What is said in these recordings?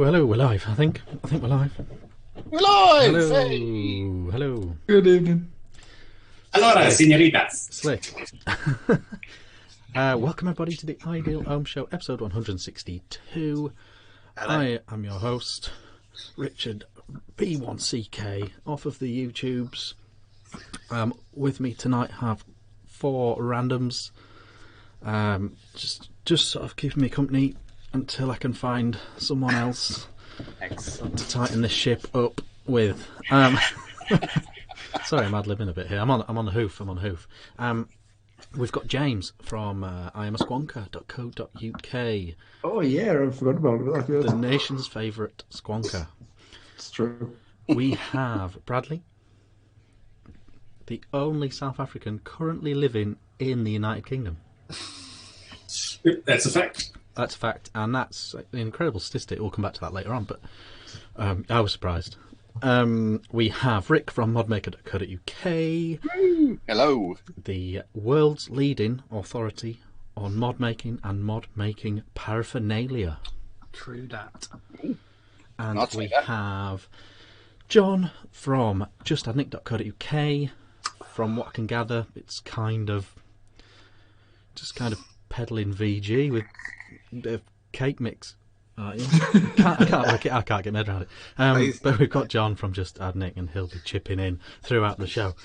Hello, we're live, I think we're live. We're live! Hello, Hey. hello. Good evening. Allora, signoritas. Slick. Welcome everybody to the Ideal Home Show, episode 162. Hello. I am your host, Richard B1CK, off of the YouTubes. With me tonight have four randoms, just sort of keeping me company until I can find someone else Excellent. to tighten this ship up with. Sorry, I'm ad-libbing a bit here. I'm on the hoof. We've got James from iamasquonker.co.uk. Oh yeah, I forgot about that. The Yeah. nation's favourite squonker. It's true. We have Bradley, the only South African currently living in the United Kingdom. That's a fact. That's a fact, and that's an incredible statistic. We'll come back to that later on, but I was surprised. We have Rick from modmaker.co.uk, Hello. the world's leading authority on mod making and mod making paraphernalia. True that. And I'll take we that. have John from justadnick.co.uk. From what I can gather, it's kind of peddling VG with the cake mix. I can't get my head around it. But we've got John from Just Add Nick, and he'll be chipping in throughout the show.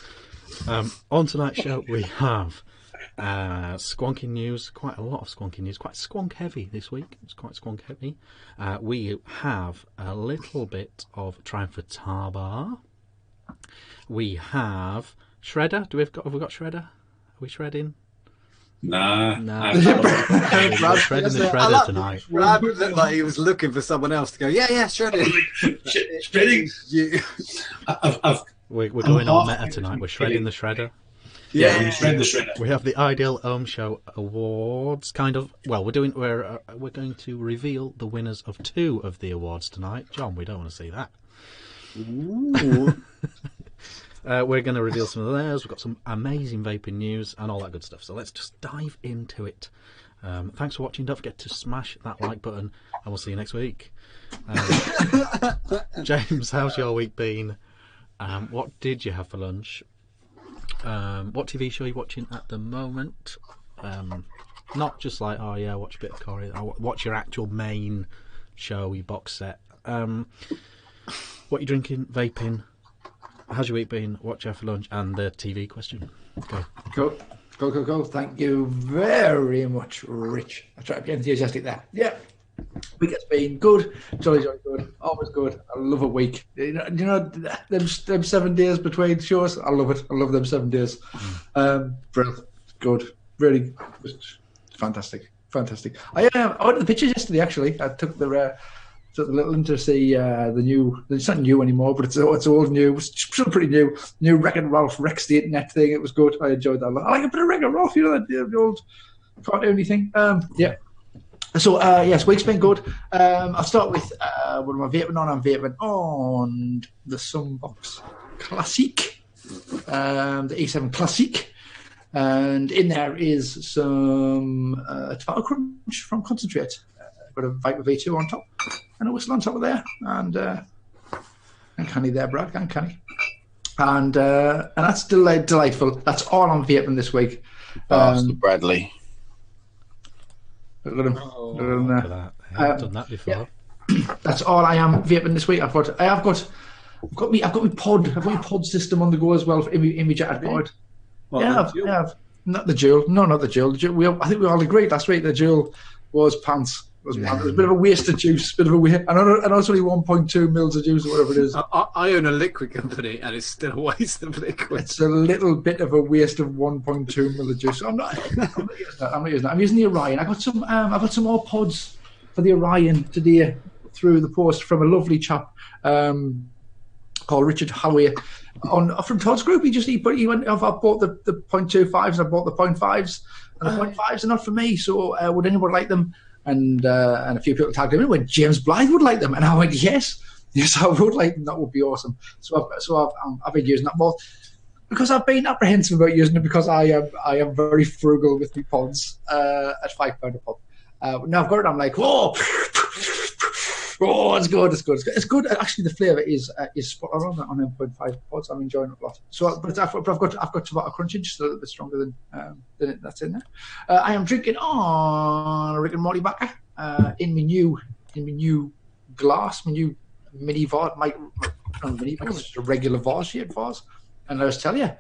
On tonight's show, we have squonking news, quite a lot of squonking news, quite squonk heavy this week. It's quite squonk heavy. We have a little bit of Trying for Tarbar. We have Shredder. Have we got Shredder? Are we shredding? Nah. No. We're shredding the Shredder tonight. Brad looked like he was looking for someone else to go, yeah, shredding. Shredding. You. We're going all meta tonight. We're shredding the Shredder. Yeah, we shred the shredder. We have the Ideal Home Show Awards, kind of. Well, we're going to reveal the winners of 2 of the awards tonight. John, we don't want to see that. Ooh. We're going to reveal some of those. We've got some amazing vaping news and all that good stuff. So let's just dive into it. Thanks for watching. Don't forget to smash that like button, and we'll see you next week. James, how's your week been? What did you have for lunch? What TV show are you watching at the moment? Not just like, oh yeah, watch a bit of Corey. Watch your actual main show, your box set. What you drinking? Vaping? How's your week been? What you have for lunch? And the TV question. Go. Go. Thank you very much, Rich. I try to be enthusiastic there. Yeah. Week has been good. Jolly good. Always good. I love a week. You know them 7 days between shows. I love it. I love them 7 days. Brilliant. Good. Really just fantastic. I went to the pictures yesterday. Actually, I took the little in to see the new. It's not new anymore, but it's old new. It's still pretty new. New Wreck-It Ralph Rex the Internet thing. It was good. I enjoyed that a lot. I like a bit of Wreck-It Ralph. You know the old cartoony thing. Yeah. So yes, week's been good. I'll start with what am I vaping on? I'm vaping on the Sunbox Classic, the E7 Classic, and in there is some tobacco crunch from Concentrate. Got a Vapor V2 on top and a whistle on top of there, and canny there, Brad, and canny, and that's delightful. That's all I'm vaping this week. Bastard Bradley. Look at him. Look at that. I've done that before. Yeah. That's all I am vaping this week. I've got my pod system on the go as well in my jacket pod. I have. Not the Dual. No, not the Dual. I think we all agreed last week the Dual was pants. It was a bit of a waste of juice. I know it's only 1.2 mils of juice or whatever it is. I own a liquid company and it's still a waste of liquid. It's a little bit of a waste of 1.2 mil of juice. I'm not using that. I'm using the Orion. I've got some more pods for the Orion today through the post from a lovely chap called Richard Holloway from Todd's group. He went, I've bought the 0.25s and I bought the 0.5s, and the 0.5s are not for me. So would anyone like them? And a few people tagged him in. Went, James Blythe would like them, and I went, yes, I would like them. That would be awesome. So I've been using that more because I've been apprehensive about using it because I am very frugal with my pods at £5 a pop. Now I've got it. I'm like, whoa, Oh, it's good. It's good. Actually, the flavour is spot on 9.5 pods. I'm enjoying it a lot. So, but I've got tomato crunching, just a little bit stronger than that's in there. I am drinking on Rick and Morty Backer in my new glass, my new mini vase, not mini, because it's a regular vase shaped vase. And I just tell you,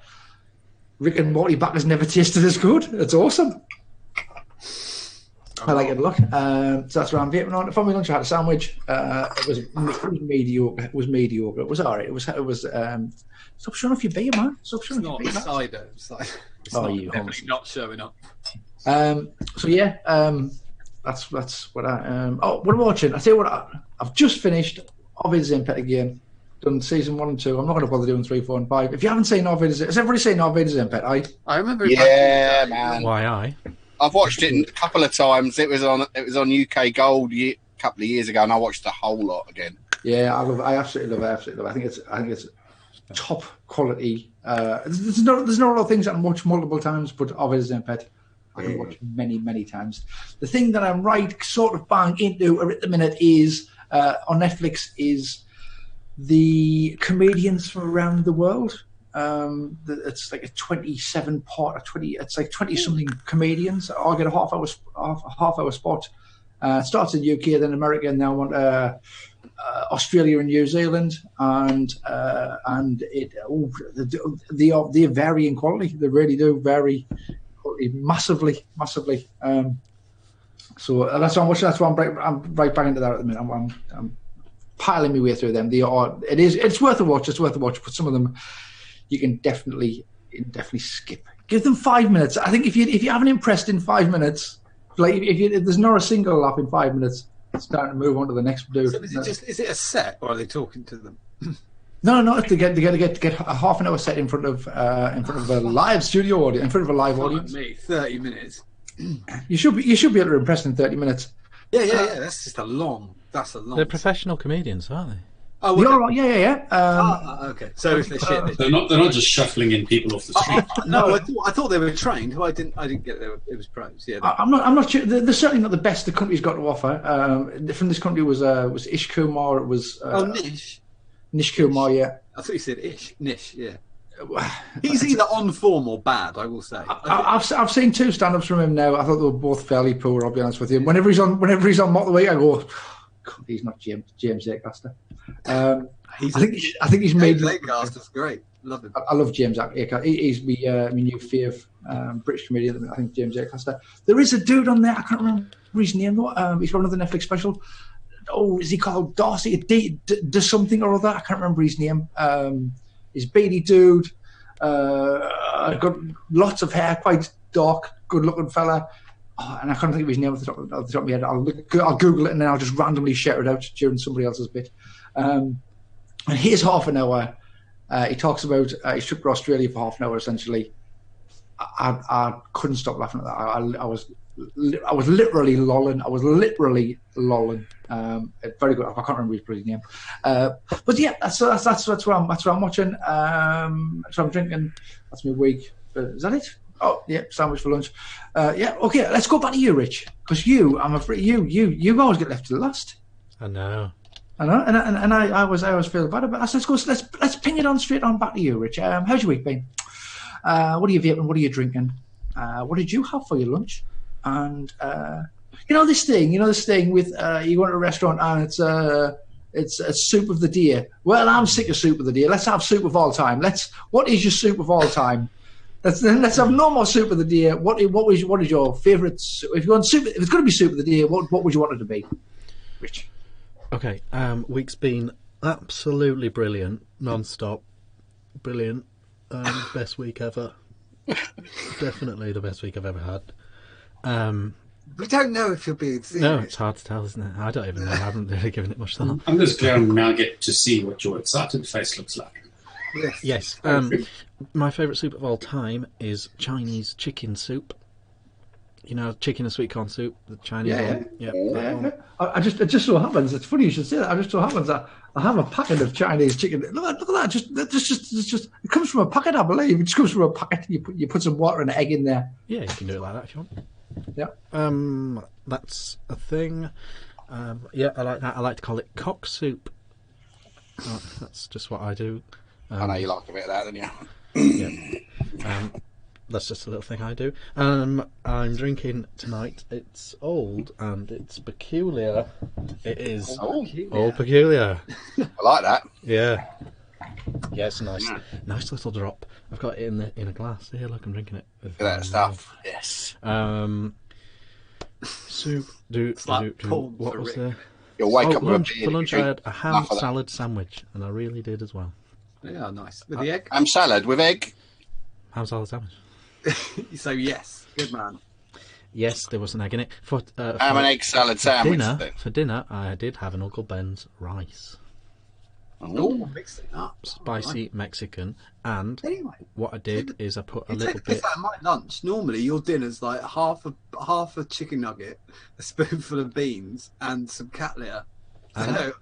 Rick and Morty Backer's never tasted as good. It's awesome. I like it a lot. So that's what I'm vaping on. For my lunch, I had a sandwich. It was mediocre. It was mediocre. It was all right. It was. Stop showing off your beer, man. Stop showing off your beer. Cider. It's definitely not showing up. So yeah, that's what I. What I'm watching. I tell you what, I've just finished Ovid's Impet again. Done season 1 and 2. I'm not going to bother doing 3, 4, and 5. If you haven't seen Ovid's, has everybody seen Ovid's Impet? I remember. Yeah, man. Why I've watched it a couple of times. It was on UK Gold a couple of years ago, and I watched the whole lot again. Yeah, I absolutely love it. I think it's top quality. There's not a lot of things I can watch multiple times, but Ovid's Impet I can watch many times. The thing that I'm sort of bang into at the minute is on Netflix is the comedians from around the world. It's like a 27 part, it's like 20 something comedians. I get a half hour spot. Starts in UK, then America, and now I want Australia and New Zealand, and they vary in quality. They really do vary massively. So that's what I'm watching. That's why I'm right back into that at the minute. I'm piling my way through them. It's worth a watch. It's worth a watch. But some of them you can definitely skip. Give them 5 minutes. I think if you haven't impressed in 5 minutes, like if there's not a single laugh in 5 minutes, it's time to move on to the next dude. So is it a set, or are they talking to them? No. They get a half an hour set in front of a live studio audience, in front of a live audience. Me, 30 minutes. You should be able to impress in 30 minutes. Yeah. That's just a long. That's a long. They're professional comedians, aren't they? Oh, you're right. Yeah. Okay. So if they're shit, they're not just shuffling in people off the street. No, I thought they were trained. I didn't get it was pros. Yeah. I'm not sure. They're certainly not the best the country's got to offer. From this country was Ish Kumar. It was Nish Kumar. Yeah. I thought you said Nish. Yeah. He's either on form or bad, I will say. I've seen 2 stand-ups from him now. I thought they were both fairly poor. I'll be honest with you. Whenever he's on Mock the Week, I go, God, he's not James Acaster. I think he's made. Acaster's great. Love him. I love James Acaster. He's my new fave British comedian. I think James Acaster. There is a dude on there. I can't remember his name though. He's got another Netflix special. Oh, is he called Darcy? Does something or other? I can't remember his name. He's a beady dude. Got lots of hair, quite dark, good-looking fella. Oh, and I can't think of his name off the top of my head. I'll Google it and then I'll just randomly shout it out during somebody else's bit. And here's half an hour. He talks about his trip to Australia for half an hour. Essentially, I couldn't stop laughing at that. I was literally lolling. Very good. I can't remember his bloody name. But yeah, that's what I'm watching. That's what I'm drinking. That's my week. Is that it? Oh yeah, sandwich for lunch. Yeah, okay. Let's go back to you, Rich, because I'm afraid you always get left to the last. I know, and I always feel bad about that. Let's ping it on straight on back to you, Rich. How's your week been? What are you vaping? What are you drinking? What did you have for your lunch? And this thing with you go to a restaurant and it's a soup of the day. Well, I'm sick of soup of the day. Let's have soup of all time. What is your soup of all time? Let's have no more soup of the day. What is your favourite? If you want soup, if it's going to be soup of the day, what would you want it to be, Rich? Okay, week's been absolutely brilliant, non-stop, brilliant. Best week ever. Definitely the best week I've ever had. We don't know if you're being serious. No, it's hard to tell, isn't it? I don't even know. I haven't really given it much thought. I'm just glad we now get to see what your excited face looks like. Yes. My favourite soup of all time is Chinese chicken soup. You know, chicken and sweet corn soup, the Chinese one. Yeah. It just so happens. It's funny you should say that. It just so happens that I have a packet of Chinese chicken. Look at that. Just it comes from a packet, I believe. It just comes from a packet. You put some water and an egg in there. Yeah, you can do it like that if you want. Yeah. That's a thing. Yeah, I like that. I like to call it cock soup. That's just what I do. I know you like a bit of that, don't you? Yeah. That's just a little thing I do. I'm drinking tonight. It's old and it's peculiar. It is old peculiar. I like that. Yeah. Yeah, it's a nice little drop. I've got it in a glass. Here, look, I'm drinking it. Look at that stuff. Yes. Soup. What was there? You'll wake up for lunch. I had a ham salad sandwich, and I really did as well. Yeah, nice. With the egg? Ham salad with egg? Ham salad sandwich. So yes, good man. Yes, there was an egg in it. For ham and egg salad sandwich. For dinner, I did have an Uncle Ben's rice. Oh, mix it up. Spicy right. Mexican. And anyway, what I did is I put a little bit. At my lunch, normally your dinner's like half a chicken nugget, a spoonful of beans, and some cat litter. I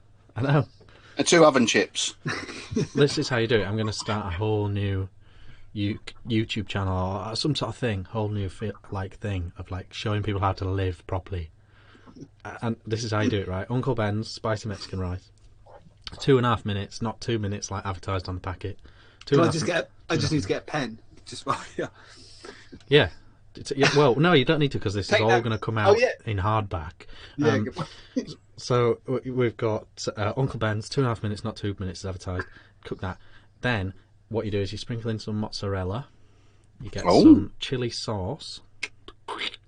know. And 2 oven chips. This is how you do it. I'm going to start a whole new YouTube channel or some sort of thing, whole new thing of like showing people how to live properly. And this is how you do it, right? Uncle Ben's spicy Mexican rice. 2.5 minutes, not 2 minutes like advertised on the packet. I just need to get a pen. Just yeah. Well, no, you don't need to because this is all going to come out in hardback. Yeah. So we've got Uncle Ben's 2.5 minutes, not 2 minutes advertised. Cook that. Then what you do is you sprinkle in some mozzarella. You get some chili sauce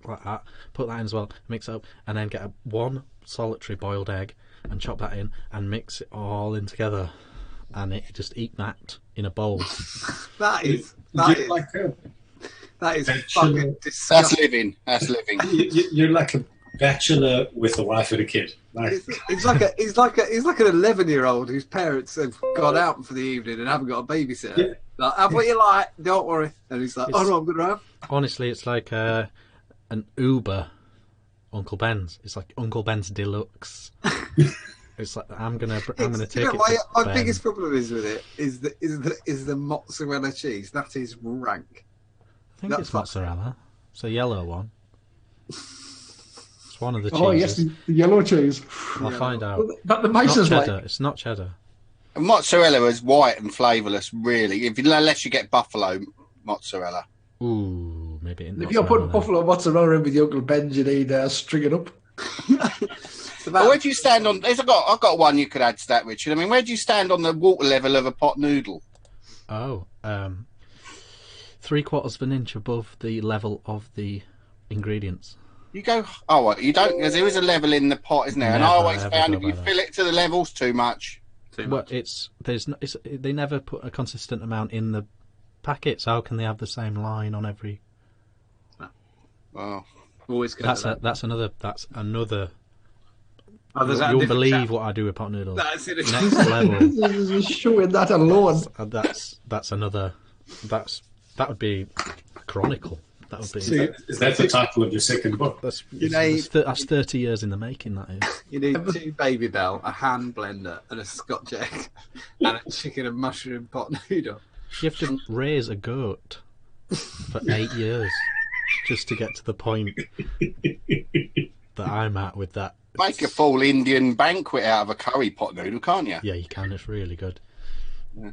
like that. Put that in as well. Mix it up, and then get one solitary boiled egg and chop that in and mix it all in together. And just eat that in a bowl. That is fucking disgusting. That's living. You're like a bachelor with a wife and a kid. Like... He's like an 11-year-old whose parents have gone out for the evening and haven't got a babysitter. Yeah. Like, have what you like, don't worry. And he's like, oh no, I'm going to have. Honestly, it's like an Uber Uncle Ben's. It's like Uncle Ben's Deluxe. It's like I'm gonna take it. My biggest problem is with it is the mozzarella cheese. That is rank. I think it's mozzarella. It's a yellow one. It's one of the cheeses. Oh yes, the yellow cheese. I'll find out. But the mice is cheddar. It's not cheddar. And mozzarella is white and flavourless, really. Unless you get buffalo mozzarella. Ooh, maybe. If you're putting buffalo mozzarella in with your Uncle Ben's, you need string it up. Where do you stand on? I've got one you could add to that, Richard. I mean, where do you stand on the water level of a pot noodle? Oh, 3/4 of an inch above the level of the ingredients. You go. You don't, because there is a level in the pot, isn't there? And I always found if you fill it to the levels too much. Well, they never put a consistent amount in the packet, so how can they have the same line on every? Well, always that's another. You won't believe what I do with pot noodles. That's it. Next level. Showing that alone. That's another. That would be a chronicle. That would be. Is that the title of your second book? That's 30 years in the making. That is. You need 2 Baby Bell, a hand blender, and a Scotch egg, and a chicken and mushroom pot noodle. You have to raise a goat for 8 years just to get to the point that I'm at with that. Make a full Indian banquet out of a curry pot noodle, can't you? Yeah, you can. It's really good. Yeah.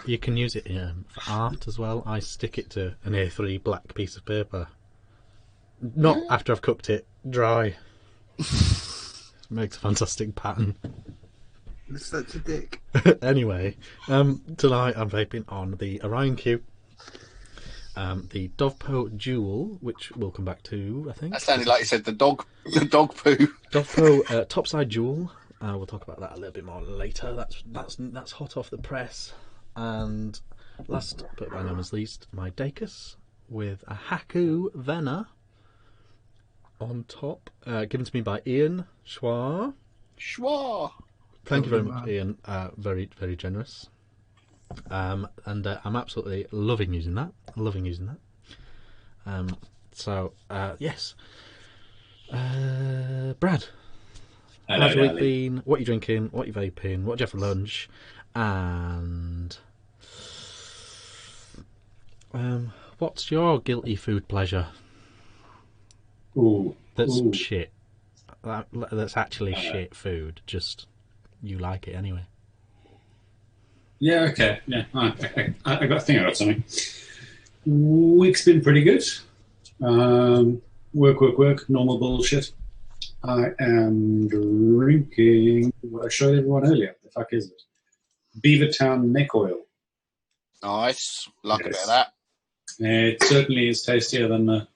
You can use it for art as well. I stick it to an A3 black piece of paper. Not after I've cooked it dry. It makes a fantastic pattern. You're such a dick. Anyway, tonight I'm vaping on the Orion Q. The Dovpo Dual, which we'll come back to, I think. That sounded like you said the dog poo. Dovpo Topside Dual. We'll talk about that a little bit more later. That's hot off the press. And last but by no means least, my Dacus with a Haku Vena on top, given to me by Ian Schwa. Thank you very much, Ian. Very, very generous. And I'm absolutely loving using that. Yes. Brad, how's your week been? What are you drinking? What are you vaping? What did you have for lunch? And what's your guilty food pleasure? Ooh. That's shit. that's actually shit food. Just you like it anyway. Yeah, okay. Yeah, I think I got something. Week's been pretty good. Work, normal bullshit. I am drinking what I showed everyone earlier. The fuck is it? Beavertown neck oil. Nice. Like a bit of Yes. that. It certainly is tastier than the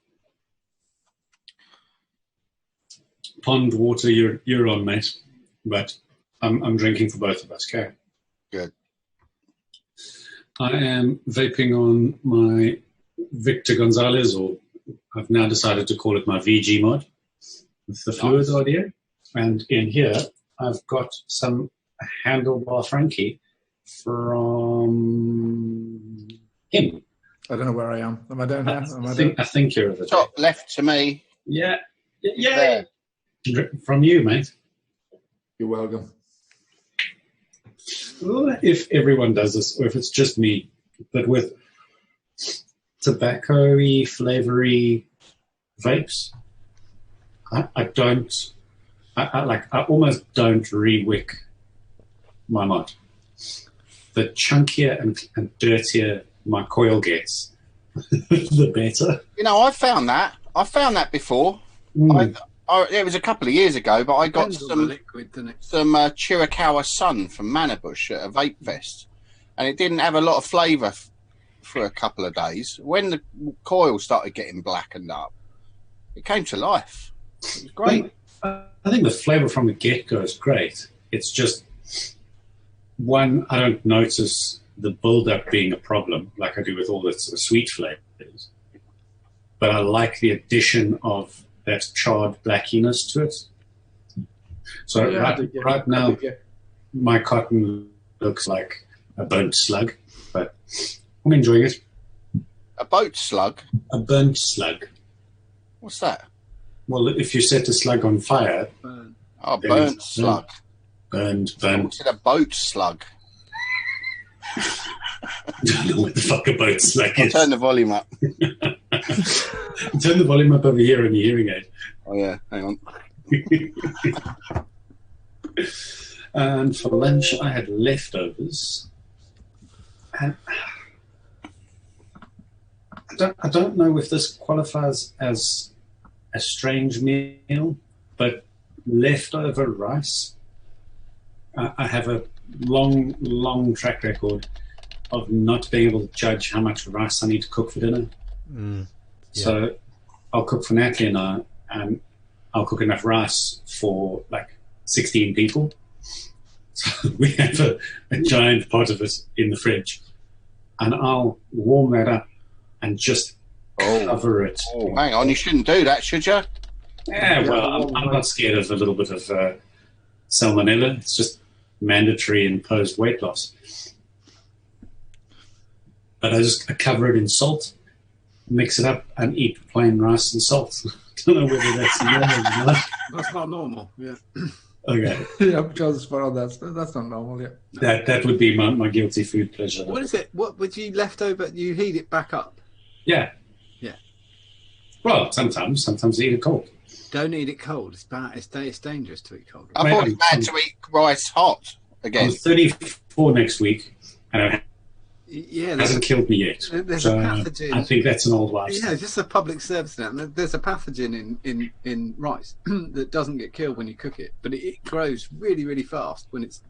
pond water you're on, mate. But I'm drinking for both of us, okay? Good. I am vaping on my Victor Gonzalez, or I've now decided to call it my VG mod, with the fluids RDA. And in here, I've got some handlebar Frankie from him. I don't know where I am. Am I down here? I think you're over there. Top left to me. Yeah. There. From you, mate. You're welcome. Well, if everyone does this, or if it's just me, but with tobacco-y, flavory vapes, I almost don't re-wick my mod. The chunkier and dirtier my coil gets, the better. You know, I found that before. It was a couple of years ago, but I got some Chiricahua Sun from Manabush at a vape fest, and it didn't have a lot of flavour for a couple of days. When the coil started getting blackened up, it came to life. It was great. I think the flavour from the get-go is great. It's just, one, I don't notice the build-up being a problem like I do with all the sort of sweet flavours, but I like the addition of that charred blackiness to it. So right now, my cotton looks like a burnt slug, but I'm enjoying it. A boat slug? A burnt slug. What's that? Well, if you set a slug on fire... Oh, burnt slug. Burnt. What's it, a boat slug? I don't know what the fuck a boat slug is. I'll turn the volume up. Turn the volume up over here on your hearing aid. Oh, yeah. Hang on. And for lunch, I had leftovers. And I don't know if this qualifies as a strange meal, but leftover rice. I have a long track record of not being able to judge how much rice I need to cook for dinner. Yeah. So I'll cook for Natalie and I, and I'll cook enough rice for like 16 people. So we have a giant pot of it in the fridge, and I'll warm that up and just cover it. Oh, hang on, you shouldn't do that, should you? Yeah, well, I'm not scared of a little bit of salmonella. It's just mandatory imposed weight loss. But I cover it in salt, mix it up, and eat plain rice and salt. I don't know whether that's normal or not. That's not normal, yeah. Okay. Yeah, John's spot on that. That's not normal, yeah. That would be my guilty food pleasure. What is it? What would you left over? You heat it back up? Yeah. Yeah. Well, sometimes eat it cold. Don't eat it cold. It's bad. It's dangerous to eat cold. I thought it's bad to eat rice hot again. I'm 34 next week, and it hasn't killed me yet. There's so a pathogen. I think that's an old wives' Yeah, just a public service now. There's a pathogen in rice that doesn't get killed when you cook it, but it grows really, really fast when it's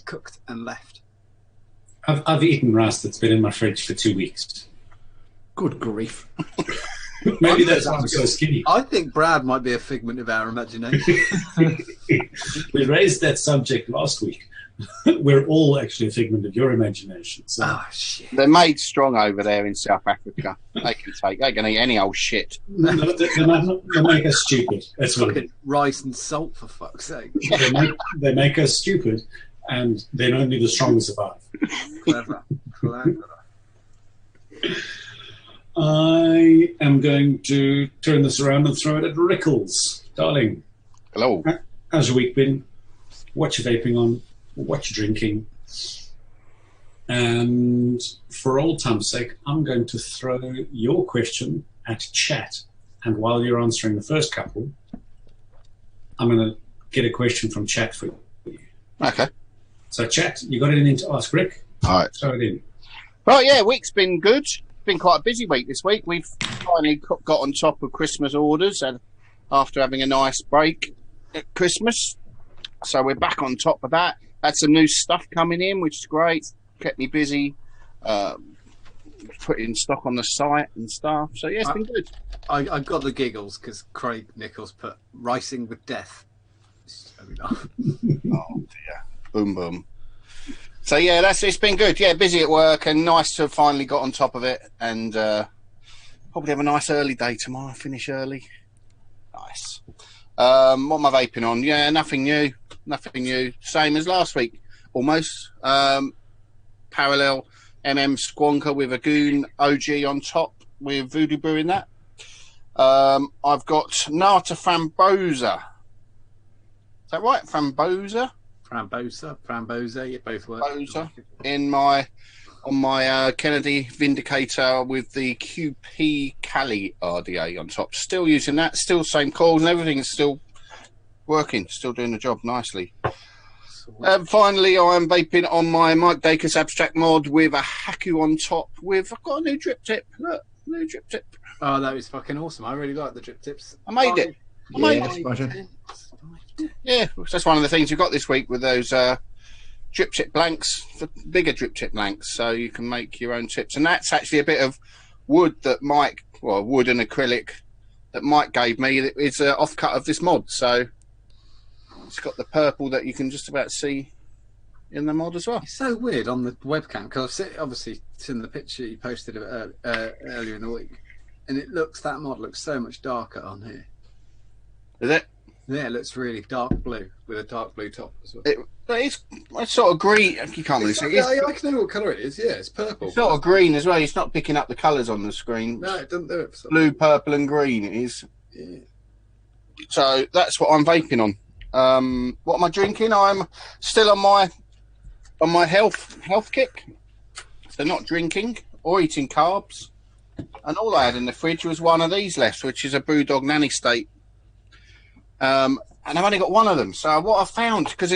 cooked and left. I've eaten rice that's been in my fridge for 2 weeks. Good grief. Maybe that's why I'm so skinny. I think Brad might be a figment of our imagination. We raised that subject last week. We're all actually a figment of your imagination. So. Oh, shit. They're made strong over there in South Africa. They can eat any old shit. They make us stupid. That's what it is. Rice and salt, for fuck's sake. They make us stupid, and then only the strong survive. Clever. I am going to turn this around and throw it at Rickles. Darling. Hello. How's your week been? What you vaping on? What you drinking? And for old time's sake, I'm going to throw your question at chat and while you're answering the first couple, I'm going to get a question from chat for you. Okay. So, chat, you got anything to ask Rick? All right. Throw it in. Right, yeah, week's been good. Been quite a busy week this week. We've finally got on top of Christmas orders and after having a nice break at Christmas. So we're back on top of that. Had some new stuff coming in, which is great. Kept me busy. Putting stock on the site and stuff. So yeah, it's been good. I got the giggles because Craig Nichols put "Racing with Death." Oh dear, boom boom. So yeah, it's been good. Yeah, busy at work and nice to have finally got on top of it. And probably have a nice early day tomorrow. Finish early. Nice. What am I vaping on? Yeah, nothing new. Nothing new. Same as last week, almost. Parallel MM Squonker with a Goon OG on top with Voodoo Brew in that. I've got Nata Frambosa. Is that right? Frambosa, you both work. Frambosa on my Kennedy Vindicator with the QP Cali RDA on top. Still using that. Still same calls and everything is still working. Still doing the job nicely. Finally, I'm vaping on my Mike Dacus Abstract mod with a Haku on top. I've got a new drip tip. Look, new drip tip. Oh, that was fucking awesome. I really like the drip tips. I made it. Yeah, that's one of the things you got this week with those drip tip blanks, the bigger drip tip blanks, so you can make your own tips. And that's actually a bit of wood that wood and acrylic that Mike gave me. It's an offcut of this mod, so it's got the purple that you can just about see in the mod as well. It's so weird on the webcam because I've obviously seen the picture you posted earlier in the week, and that mod looks so much darker on here. Is it? Yeah, it looks really dark blue with a dark blue top as well. It's sort of green. You can't really see it. I can know what colour it is. Yeah, it's purple. It's sort of green as well. It's not picking up the colours on the screen. No, it doesn't do it. Blue, purple, and green. It is. Yeah. So that's what I'm vaping on. What am I drinking? I'm still on my health kick. So not drinking or eating carbs. And all I had in the fridge was one of these left, which is a Brewdog Nanny State. And I've only got one of them. So what I found, because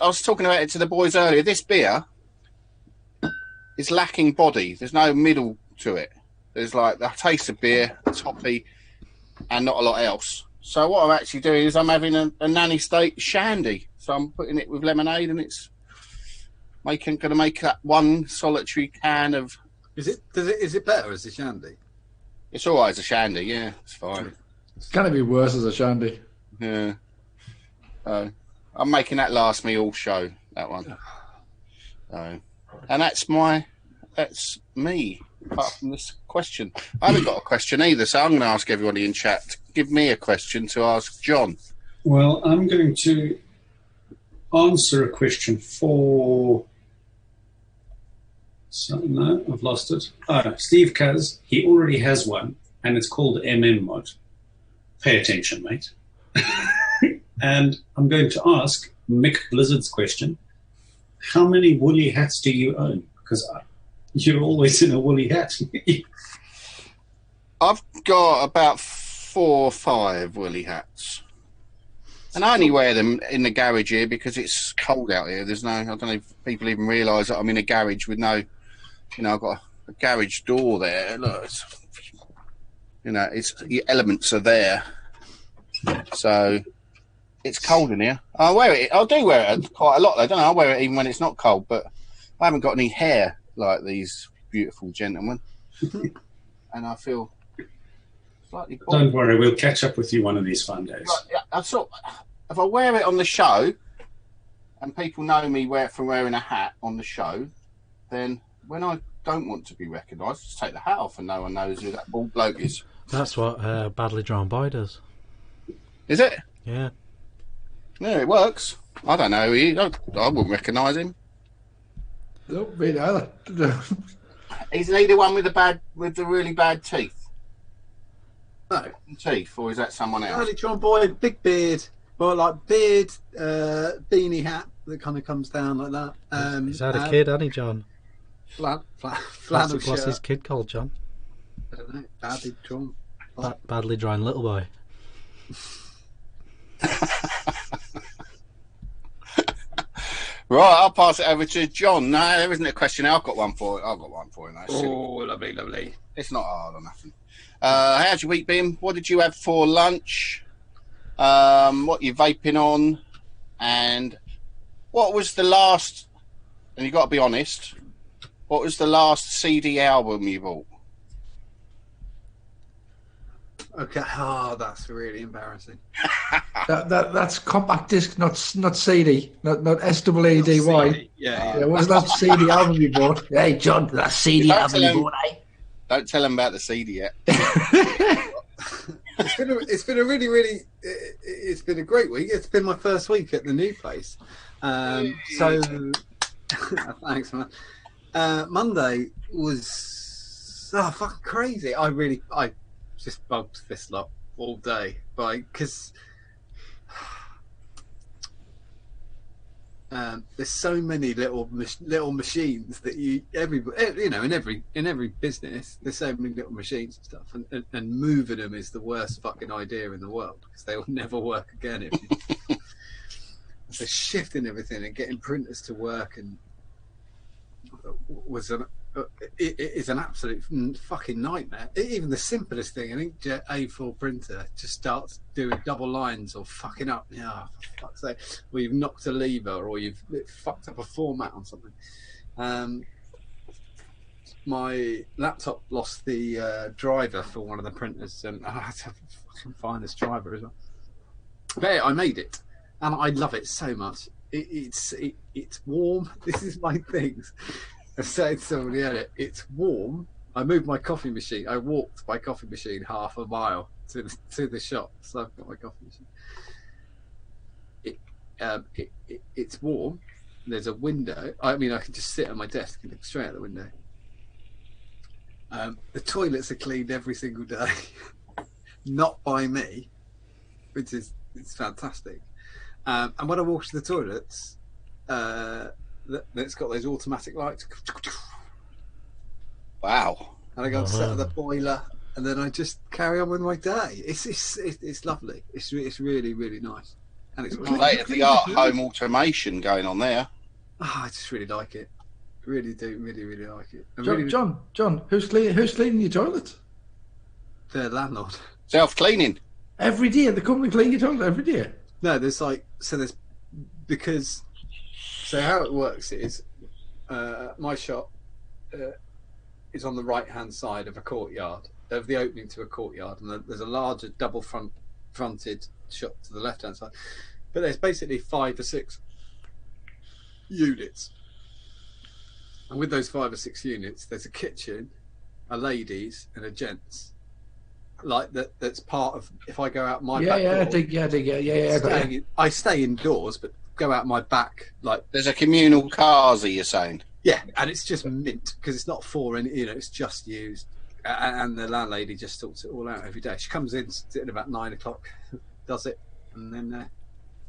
I was talking about it to the boys earlier, this beer is lacking body. There's no middle to it. There's like the taste of beer, toppy, and not a lot else. So what I'm actually doing is I'm having a Nanny State shandy. So I'm putting it with lemonade, and it's going to make that one solitary can of. Is it better as a shandy? It's all right as a shandy. Yeah, it's fine. It's gonna be worse as a shandy. Yeah. I'm making that last me all show, that one. And that's me, apart from this question. I haven't got a question either, so I'm going to ask everybody in chat to give me a question to ask John. Well, I'm going to answer a question for... So, no, I've lost it. Steve Kaz, he already has one, and it's called MM Mod. Pay attention, mate. And I'm going to ask Mick Blizzard's question. How many woolly hats do you own? Because you're always in a woolly hat. I've got about 4 or 5 woolly hats. And I only wear them in the garage here because it's cold out here. I don't know if people even realise that I'm in a garage with no, I've got a garage door there. Look, the elements are there. So it's cold in here. I do wear it quite a lot. I don't know. I wear it even when it's not cold, but I haven't got any hair like these beautiful gentlemen, and I feel slightly bored. Don't worry, we'll catch up with you one of these fun days. If I wear it on the show, and people know me from wearing a hat on the show, then when I don't want to be recognised, just take the hat off, and no one knows who that bald bloke is. That's what Badly Drawn Boy does. Is it? Yeah. Yeah, it works. I don't know. I wouldn't recognise him. Don't be either. Isn't he the one with the really bad teeth? No. Teeth, or is that someone else? Badly Drawn Boy, big beard. Well, like beard, beanie hat that kind of comes down like that. He's had a kid, hasn't he, John? Flannel What's his kid called, John? I don't know. Badly Drawn Badly drawn little boy. Right, I'll pass it over to John. No, there isn't a question. I've got one for you. I've got one for you. Oh, lovely, lovely. It's not hard or nothing. How's your week been? What did you have for lunch? What you vaping on? And what was the last, and you've got to be honest, what was the last CD album you bought? Okay. Oh, that's really embarrassing. That's compact disc, not CD, not SWADY. Yeah. What's that CD album you bought? Hey, John, that CD album you bought, eh? Don't tell him about the CD yet. It's been a really, really. It's been a great week. It's been my first week at the new place. So, thanks, man. Monday was fucking crazy. I just bugged this lot all day, because there's so many little machines that in every business there's so many little machines and stuff, and moving them is the worst fucking idea in the world, because they will never work again if you so shifting everything and getting printers to work and is an absolute fucking nightmare. Even the simplest thing, an inkjet A4 printer just starts doing double lines or fucking up. Yeah, for fuck's sake. Or you've knocked a lever, or you've fucked up a format on something. My laptop lost the driver for one of the printers, and I had to fucking find this driver as well. But I made it, and I love it so much. It's warm. This is my things. I said to somebody at it, it's warm. I moved my coffee machine. I walked my coffee machine half a mile to the shop, so I've got my coffee machine. It's warm. There's a window. I mean, I can just sit on my desk and look straight out the window. The toilets are cleaned every single day, not by me, which is it's fantastic. And when I walk to the toilets, it's got those automatic lights. Wow! And I go and set up the boiler, and then I just carry on with my day. It's lovely. It's really, really nice. And it's state of the art home automation going on there. I just really like it. Really do, really, really like it. John, who's cleaning your toilet? The landlord. Self-cleaning. Every day, the company clean your toilet every day. No, so how it works is my shop is on the right-hand side of a courtyard, of the opening to a courtyard, and there's a larger double fronted shop to the left-hand side. But there's basically 5 or 6 units. And with those 5 or 6 units, there's a kitchen, a ladies, and a gents. Like that's part of. If I go out my back door, I stay indoors, but go out my back. Like there's a communal cars, you're saying? Yeah, and it's just mint because it's not for any. It's just used, and the landlady just sorts it all out every day. She comes in at about 9 o'clock, does it, and then.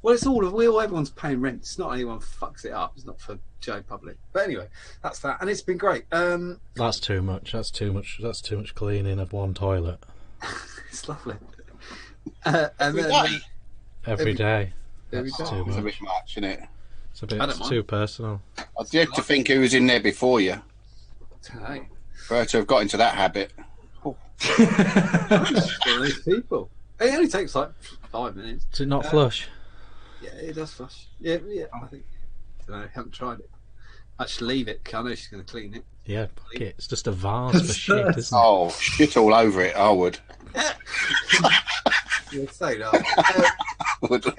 Well, it's everyone's paying rent. It's not anyone fucks it up. It's not for Joe Public. But anyway, that's that, and it's been great. That's too much. That's too much cleaning of one toilet. It's lovely. Every day. Every day. That's too much. It's a bit much, isn't it? It's a bit too personal. I'd like to think who was in there before you. Hey. For her to have got into that habit. These people. It only takes like 5 minutes. Does it not flush? Yeah, it does flush. Yeah. I think. I don't know. Haven't tried it. I should leave it. Cause I know she's going to clean it. Yeah, fuck it. It's just a vase for shit, isn't it? Oh, shit all over it. I would. You'd say that.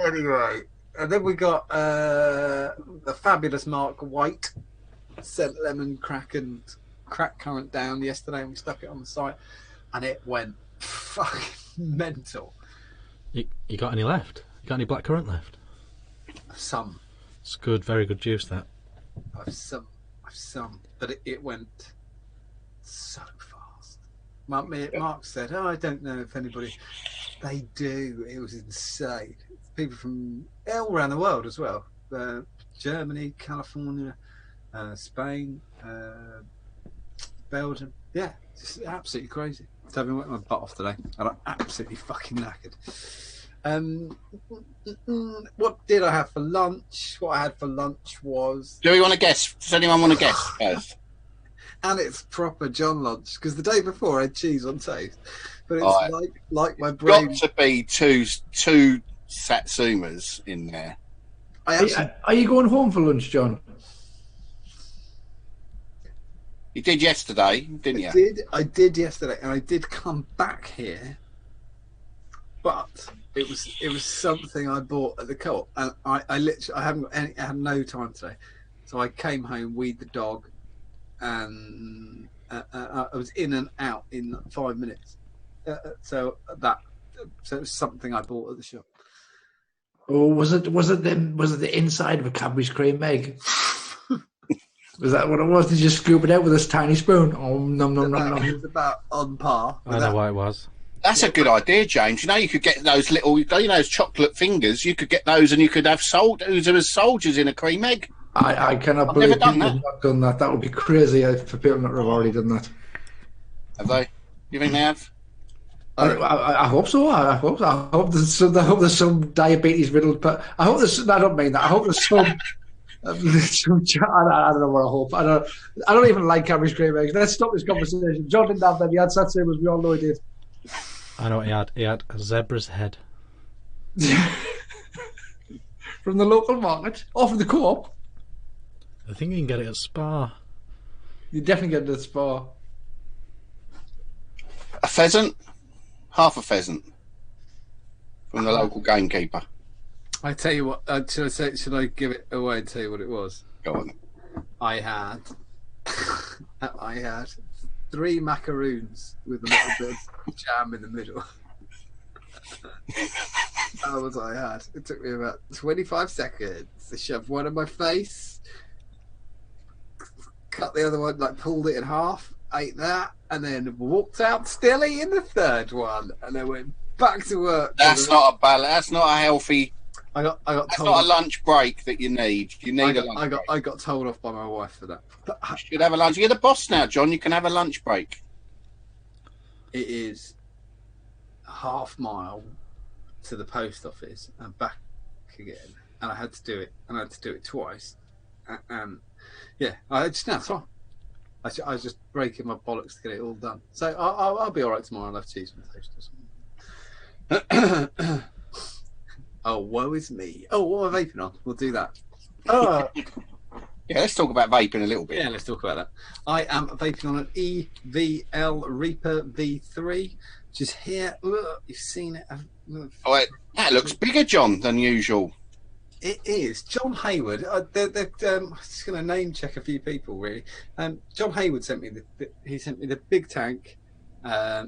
Anyway, and then we got the fabulous Mark White sent lemon crack and crack current down yesterday, and we stuck it on the site, and it went fucking mental. You got any left? You got any blackcurrant left? Some. It's good, very good juice, that. I've some, but it went so fast. Mark said, I don't know if anybody. They do. It was insane. People from all around the world as well. Germany, California, Spain, Belgium. Yeah, just absolutely crazy. So I've been working my butt off today, and I'm absolutely fucking knackered. What did I have for lunch? What I had for lunch was... Do we want to guess? Does anyone want to guess first? And it's proper John lunch, because the day before I had cheese on toast. But it's like my brain... Got to be two Satsumas in there. Are you going home for lunch, John? You did yesterday, didn't you? I did yesterday, and I did come back here, but it was something I bought at the co-op, and I had no time today, so I came home, weed the dog, and I was in and out in 5 minutes. So it was something I bought at the shop. Oh, was it the inside of a Cadbury's cream egg? Was that what it was? Did you scoop it out with this tiny spoon? Oh, nom. It was about on par. I know what it was. That's a good idea, James. You know, you could get those little, those chocolate fingers. You could get those, and you could have soldiers in a cream egg. I cannot believe people have not done that. That would be crazy for people not to have already done that. Have they? You think they have? I hope so. I hope there's some diabetes riddled. But I hope there's. I don't mean that. I hope there's some. I don't know what I hope. I don't even like Cadbury's cream eggs. Let's stop this conversation. John didn't have them. He had Satsumas. We all know he did. I know what he had. He had a zebra's head. From the local market? Or from the co-op? I think you can get it at Spa. You definitely get it at Spa. A pheasant? Half a pheasant. From the local gamekeeper. I tell you what, should I give it away and tell you what it was? Go on. I had 3 macaroons with a little bit of jam in the middle. That was what I had. It took me about 25 seconds to shove one in my face, cut the other one, pulled it in half, ate that, and then walked out still eating the third one, and then went back to work. That's not a balance. That's not a healthy. I got That's told not a lunch break that you need. You need a lunch break. I got told off by my wife for that. But you should have a lunch. You're the boss now, John. You can have a lunch break. It is a half mile to the post office and back again, and I had to do it, and I had to do it twice. And yeah, I just now time. I was just breaking my bollocks to get it all done. So I'll be all right tomorrow. I'll have cheese and toast or something. Oh, woe is me. Oh, what am I vaping on? We'll do that. Yeah, let's talk about vaping a little bit. Yeah, let's talk about that. I am vaping on an EVL Reaper V3, which is here. Look, you've seen it. Oh, that looks bigger, John, than usual. It is. John Hayward. I'm just going to name check a few people, really. John Hayward sent me the big tank.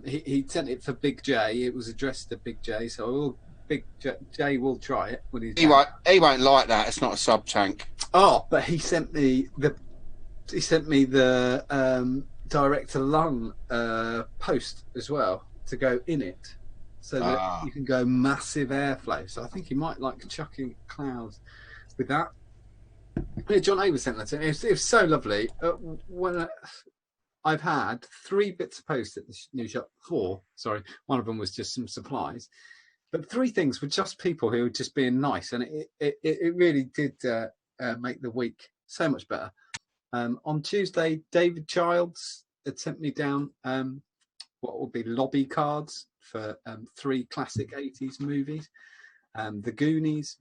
He sent it for Big J. It was addressed to Big J, so Big J will try it when he's. He won't like that. It's not a sub tank. Oh, but he sent me the direct to lung post as well to go in it, so that you can go massive airflow. So I think he might like chucking clouds with that. Yeah, John Hayward sent that to me. It was so lovely. I've had 3 bits of post at the new shop. 4, sorry. One of them was just some supplies. But 3 things were just people who were just being nice. And it really did make the week so much better. On Tuesday, David Childs had sent me down what would be lobby cards for 3 classic 80s movies. The Goonies,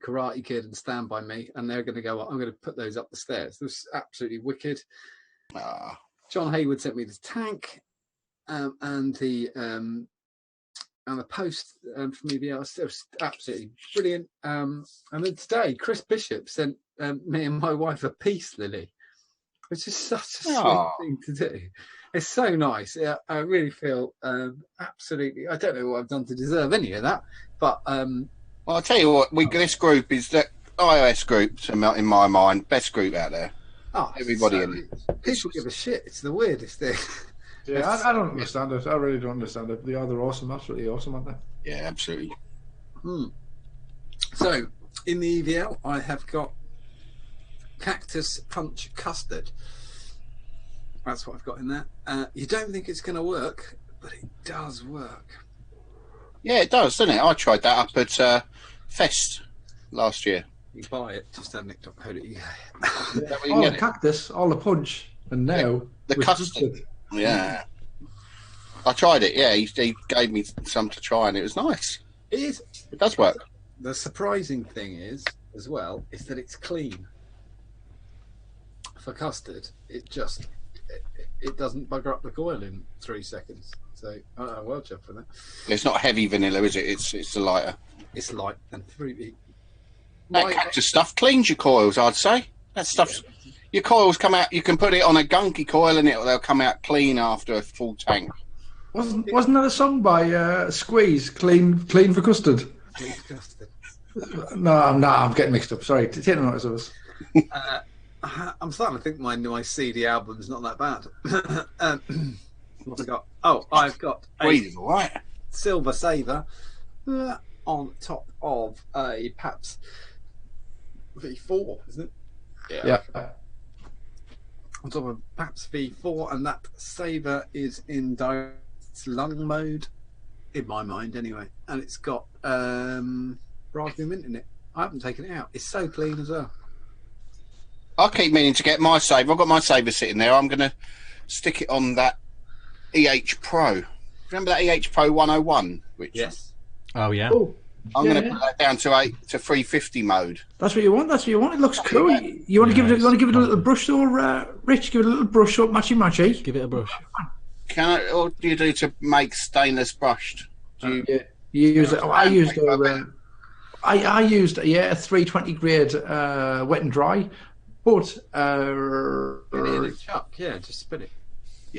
Karate Kid and Stand By Me. And they're going to go, I'm going to put those up the stairs. It was absolutely wicked. John Hayward sent me the tank and the post from EVL. It was absolutely brilliant. And then today, Chris Bishop sent me and my wife a peace lily, which is such a sweet thing to do. It's so nice. I really feel absolutely. I don't know what I've done to deserve any of that, but well, I'll tell you what. This group is the iOS group, in my mind, best group out there. Oh, everybody in it. People give a shit. It's the weirdest thing. Yeah, I don't understand it. I really don't understand it. They are awesome, absolutely awesome, aren't they? Yeah, absolutely. So, in the EVL, I have got Cactus Punch Custard. That's what I've got in there. You don't think it's going to work, but it does work. Yeah, it does, doesn't it? I tried that up at Fest last year. You buy it, just anecdotes.co.uk. All the cactus, all the punch, and now the custard. Yeah. I tried it, yeah. He gave me some to try, and it was nice. It is. It does work. The surprising thing is, as well, is that it's clean. For custard, it doesn't bugger up the coil in 3 seconds. So, well done for that. It's not heavy vanilla, is it? It's a lighter. It's light and fruity. That cactus stuff cleans your coils, I'd say. That stuff, your coils come out. You can put it on a gunky coil, and they'll come out clean after a full tank. Wasn't that a song by Squeeze? Clean for custard. Clean for custard. No, I'm getting mixed up. Sorry, take notice of us. I'm starting to think my CD album's not that bad. What have I got? Oh, I've got a Silver Saver on top of a Pabst V4, isn't it? Yeah. On top of Pabst V4, and that Saver is in direct lung mode, in my mind anyway, and it's got raspberry mint in it. I haven't taken it out. It's so clean as well. I keep meaning to get my Saver. I've got my Saver sitting there. I'm going to stick it on that EH Pro. Remember that EH Pro 101? Yes. Oh, yeah. Oh, I'm going to put that down to 350 mode. That's what you want. It looks cool. You want to give it? You want to give it a little brush, though, Rich? Give it a little brush up, matchy. Give it a brush. What do you do to make stainless brushed? Do you use it? Oh, I used a 320 grade wet and dry, but chuck, yeah, just spin it.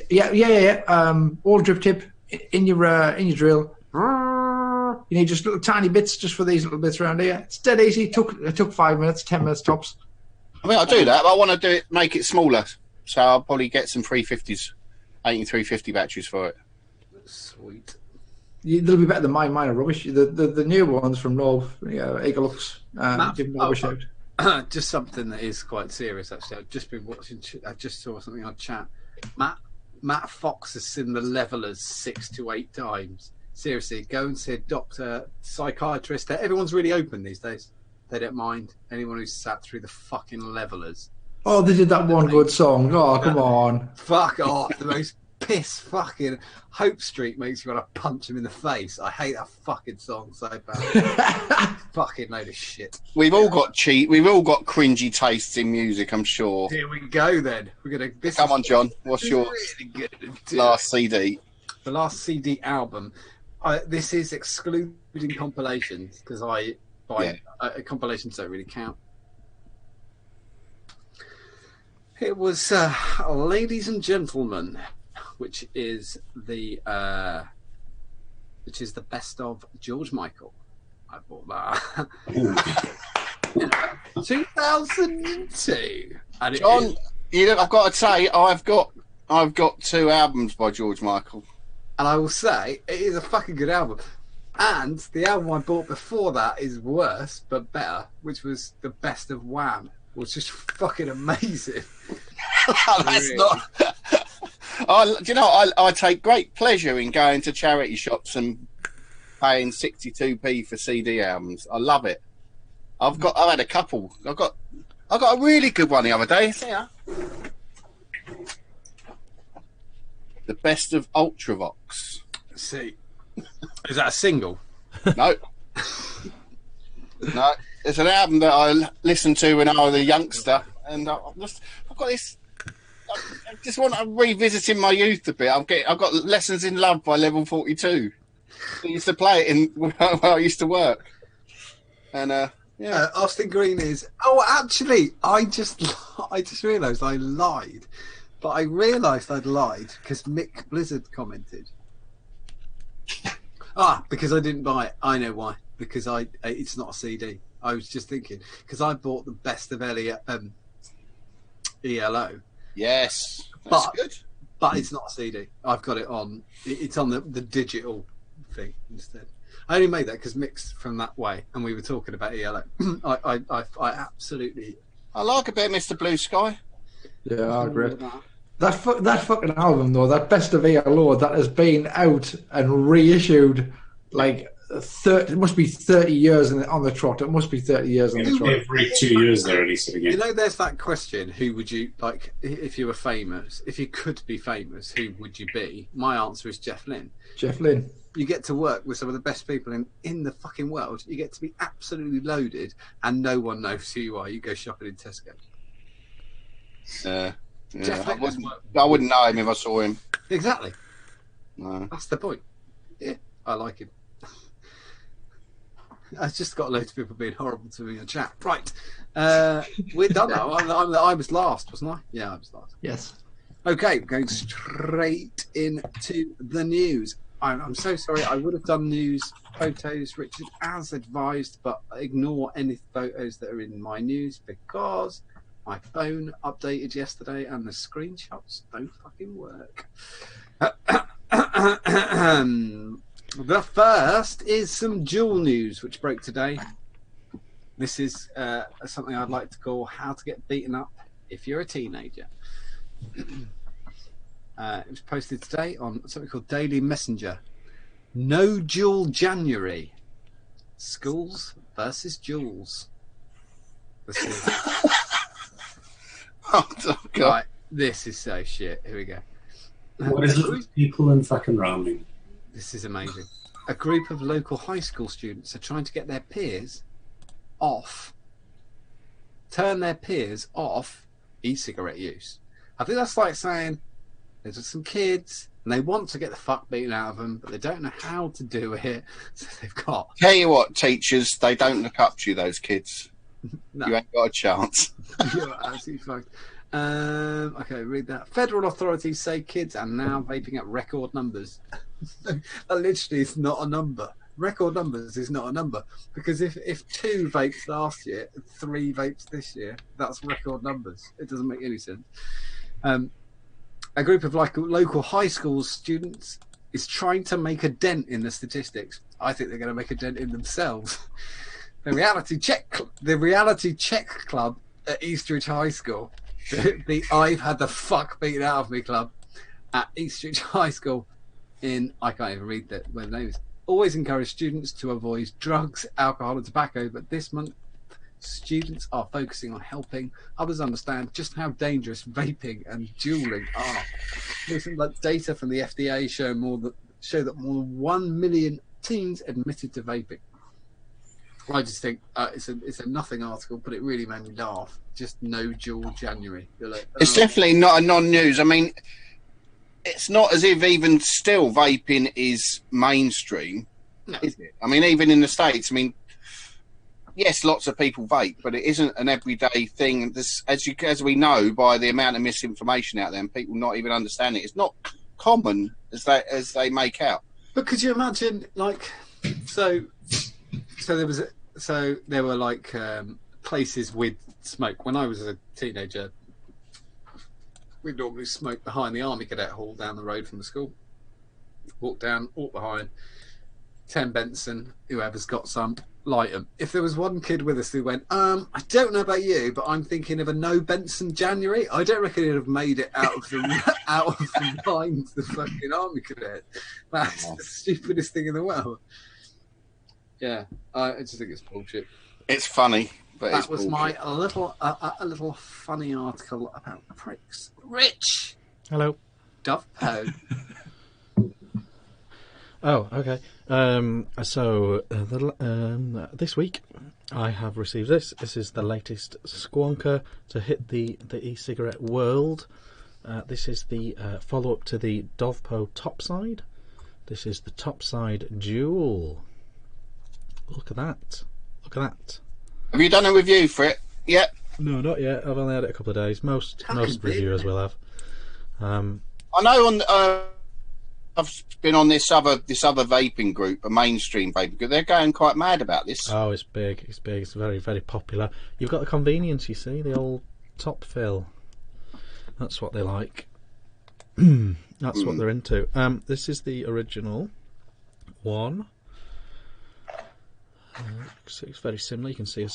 Yeah. All drip tip in your drill. You need just little tiny bits, just for these little bits around here. It's dead easy. It took 5 minutes, 10 minutes tops. I mean, I'll do that, but I want to do it, make it smaller. So I'll probably get some 350s, 18-350 batteries for it. Sweet. They'll be better than mine. Mine are rubbish. The new ones from Nov, Eaglelux, give them a shout. Just something that is quite serious, actually. I've just been watching. I just saw something on chat. Matt Fox has seen the levelers 6 to 8 times. Seriously, go and see a doctor, psychiatrist. Everyone's really open these days. They don't mind anyone who's sat through the fucking levelers. Oh, they did that one good song. Oh, come on. Fuck off. The most piss fucking Hope Street makes you want to punch him in the face. I hate that fucking song so bad. Fucking load of shit. We've all got cringy tastes in music, I'm sure. Here we go then. We're gonna. Come on, John. What's your really good last CD? The last CD album. This is excluding compilations because compilations don't really count. It was Ladies and Gentlemen, which is the best of George Michael. I bought that 2002. And John, I've got to say, I've got 2 albums by George Michael. And I will say, it is a fucking good album. And the album I bought before that is worse, but better, which was the best of Wham, which is just fucking amazing. That's not... I take great pleasure in going to charity shops and paying 62p for CD albums. I love it. I've had a couple. I got a really good one the other day. Yeah. The best of Ultravox. See, is that a single? No. No, it's an album that I listened to when I was a youngster, and I've got this. I just want to revisiting my youth a bit. I've got Lessons in Love by Level 42. I used to play it where I used to work, and Austin Green is. Oh, actually, I just realised I lied. But I realised I'd lied because Mick Blizzard commented. Because I didn't buy it. I know why. Because it's not a CD. I was just thinking because I bought the best of ELO. Yes, that's good. But it's not a CD. I've got it on. It's on the digital thing instead. I only made that because Mick's from that way, and we were talking about ELO. I absolutely. I like a bit of Mr. Blue Sky. Yeah, I agree. That fucking album though, that Best of ELO that has been out and reissued like 30, it must be 30 years on the trot. It must be 30 years on the trot. Every 2 years they release it again. You know, there's that question: who would you like if you were famous? If you could be famous, who would you be? My answer is Jeff Lynne. Jeff Lynne. You get to work with some of the best people in the fucking world. You get to be absolutely loaded, and no one knows who you are. You go shopping in Tesco. Yeah, I wouldn't know him if I saw him. Exactly. No. That's the point. Yeah, I like him. I've just got loads of people being horrible to me in the chat. Right. We're done now. I was last, wasn't I? Yeah, I was last. Yes. Okay, going straight into the news. I'm so sorry. I would have done news photos, Richard, as advised, but ignore any photos that are in my news because my phone updated yesterday and the screenshots don't fucking work. The first is some Dual news, which broke today. This is something I'd like to call how to get beaten up if you're a teenager. It was posted today on something called Daily Messenger. No Dual January. Schools versus Duals. This is... Oh, God. Right, this is so shit. Here we go. What is it with people and fucking ramming? This is amazing. A group of local high school students are trying to get their peers turn their peers off e-cigarette use. I think that's like saying there's some kids and they want to get the fuck beaten out of them, but they don't know how to do it. So they've got... Tell you what, teachers, they don't look up to you, those kids. No. You ain't got a chance. You're absolutely fucked. Okay, read that. Federal authorities say kids are now vaping at record numbers. That literally is not a number. Record numbers is not a number because if 2 vapes last year, 3 vapes this year, that's record numbers. It doesn't make any sense. A group of local high school students is trying to make a dent in the statistics. I think they're going to make a dent in themselves. The reality check club at Eastridge High School, the I've had the fuck beaten out of me club at Eastridge High School in, I can't even read where the name is, always encourage students to avoid drugs, alcohol and tobacco, but this month students are focusing on helping others understand just how dangerous vaping and dualing are. Recent data from the FDA show that more than 1 million teens admitted to vaping. I just think it's a nothing article, but it really made me laugh. Just no Dual January. You're like, oh. It's definitely not a non-news. I mean, it's not as if even still vaping is mainstream, is it? I mean, even in the States, I mean, yes, lots of people vape, but it isn't an everyday thing. This, as we know by the amount of misinformation out there and people not even understanding it, it's not common as they make out. But could you imagine, like, so there were like places with smoke. When I was a teenager, we'd normally smoke behind the Army Cadet Hall down the road from the school. Walk behind, 10 Benson, whoever's got some, light 'em. If there was one kid with us who went, I don't know about you, but I'm thinking of a no Benson January, I don't reckon he'd have made it out of behind the fucking Army Cadet. That's the stupidest thing in the world. Yeah, I just think it's bullshit. It's funny, but that was bullshit. A little funny article about pricks. Rich. Hello. Dove Po. Oh, okay. This week I have received this. This is the latest squonker to hit the e-cigarette world. This is the follow-up to the Dovpo Topside. This is the Topside Dual. Look at that. Look at that. Have you done a review for it yet? No, not yet. I've only had it a couple of days. Most reviewers will have. I know I've been on this other vaping group, a mainstream vaping group. They're going quite mad about this. Oh, it's big. It's big. It's very, very popular. You've got the convenience, you see, the old top fill. That's what they like. That's what they're into. This is the original one. So it's very similar. You can see a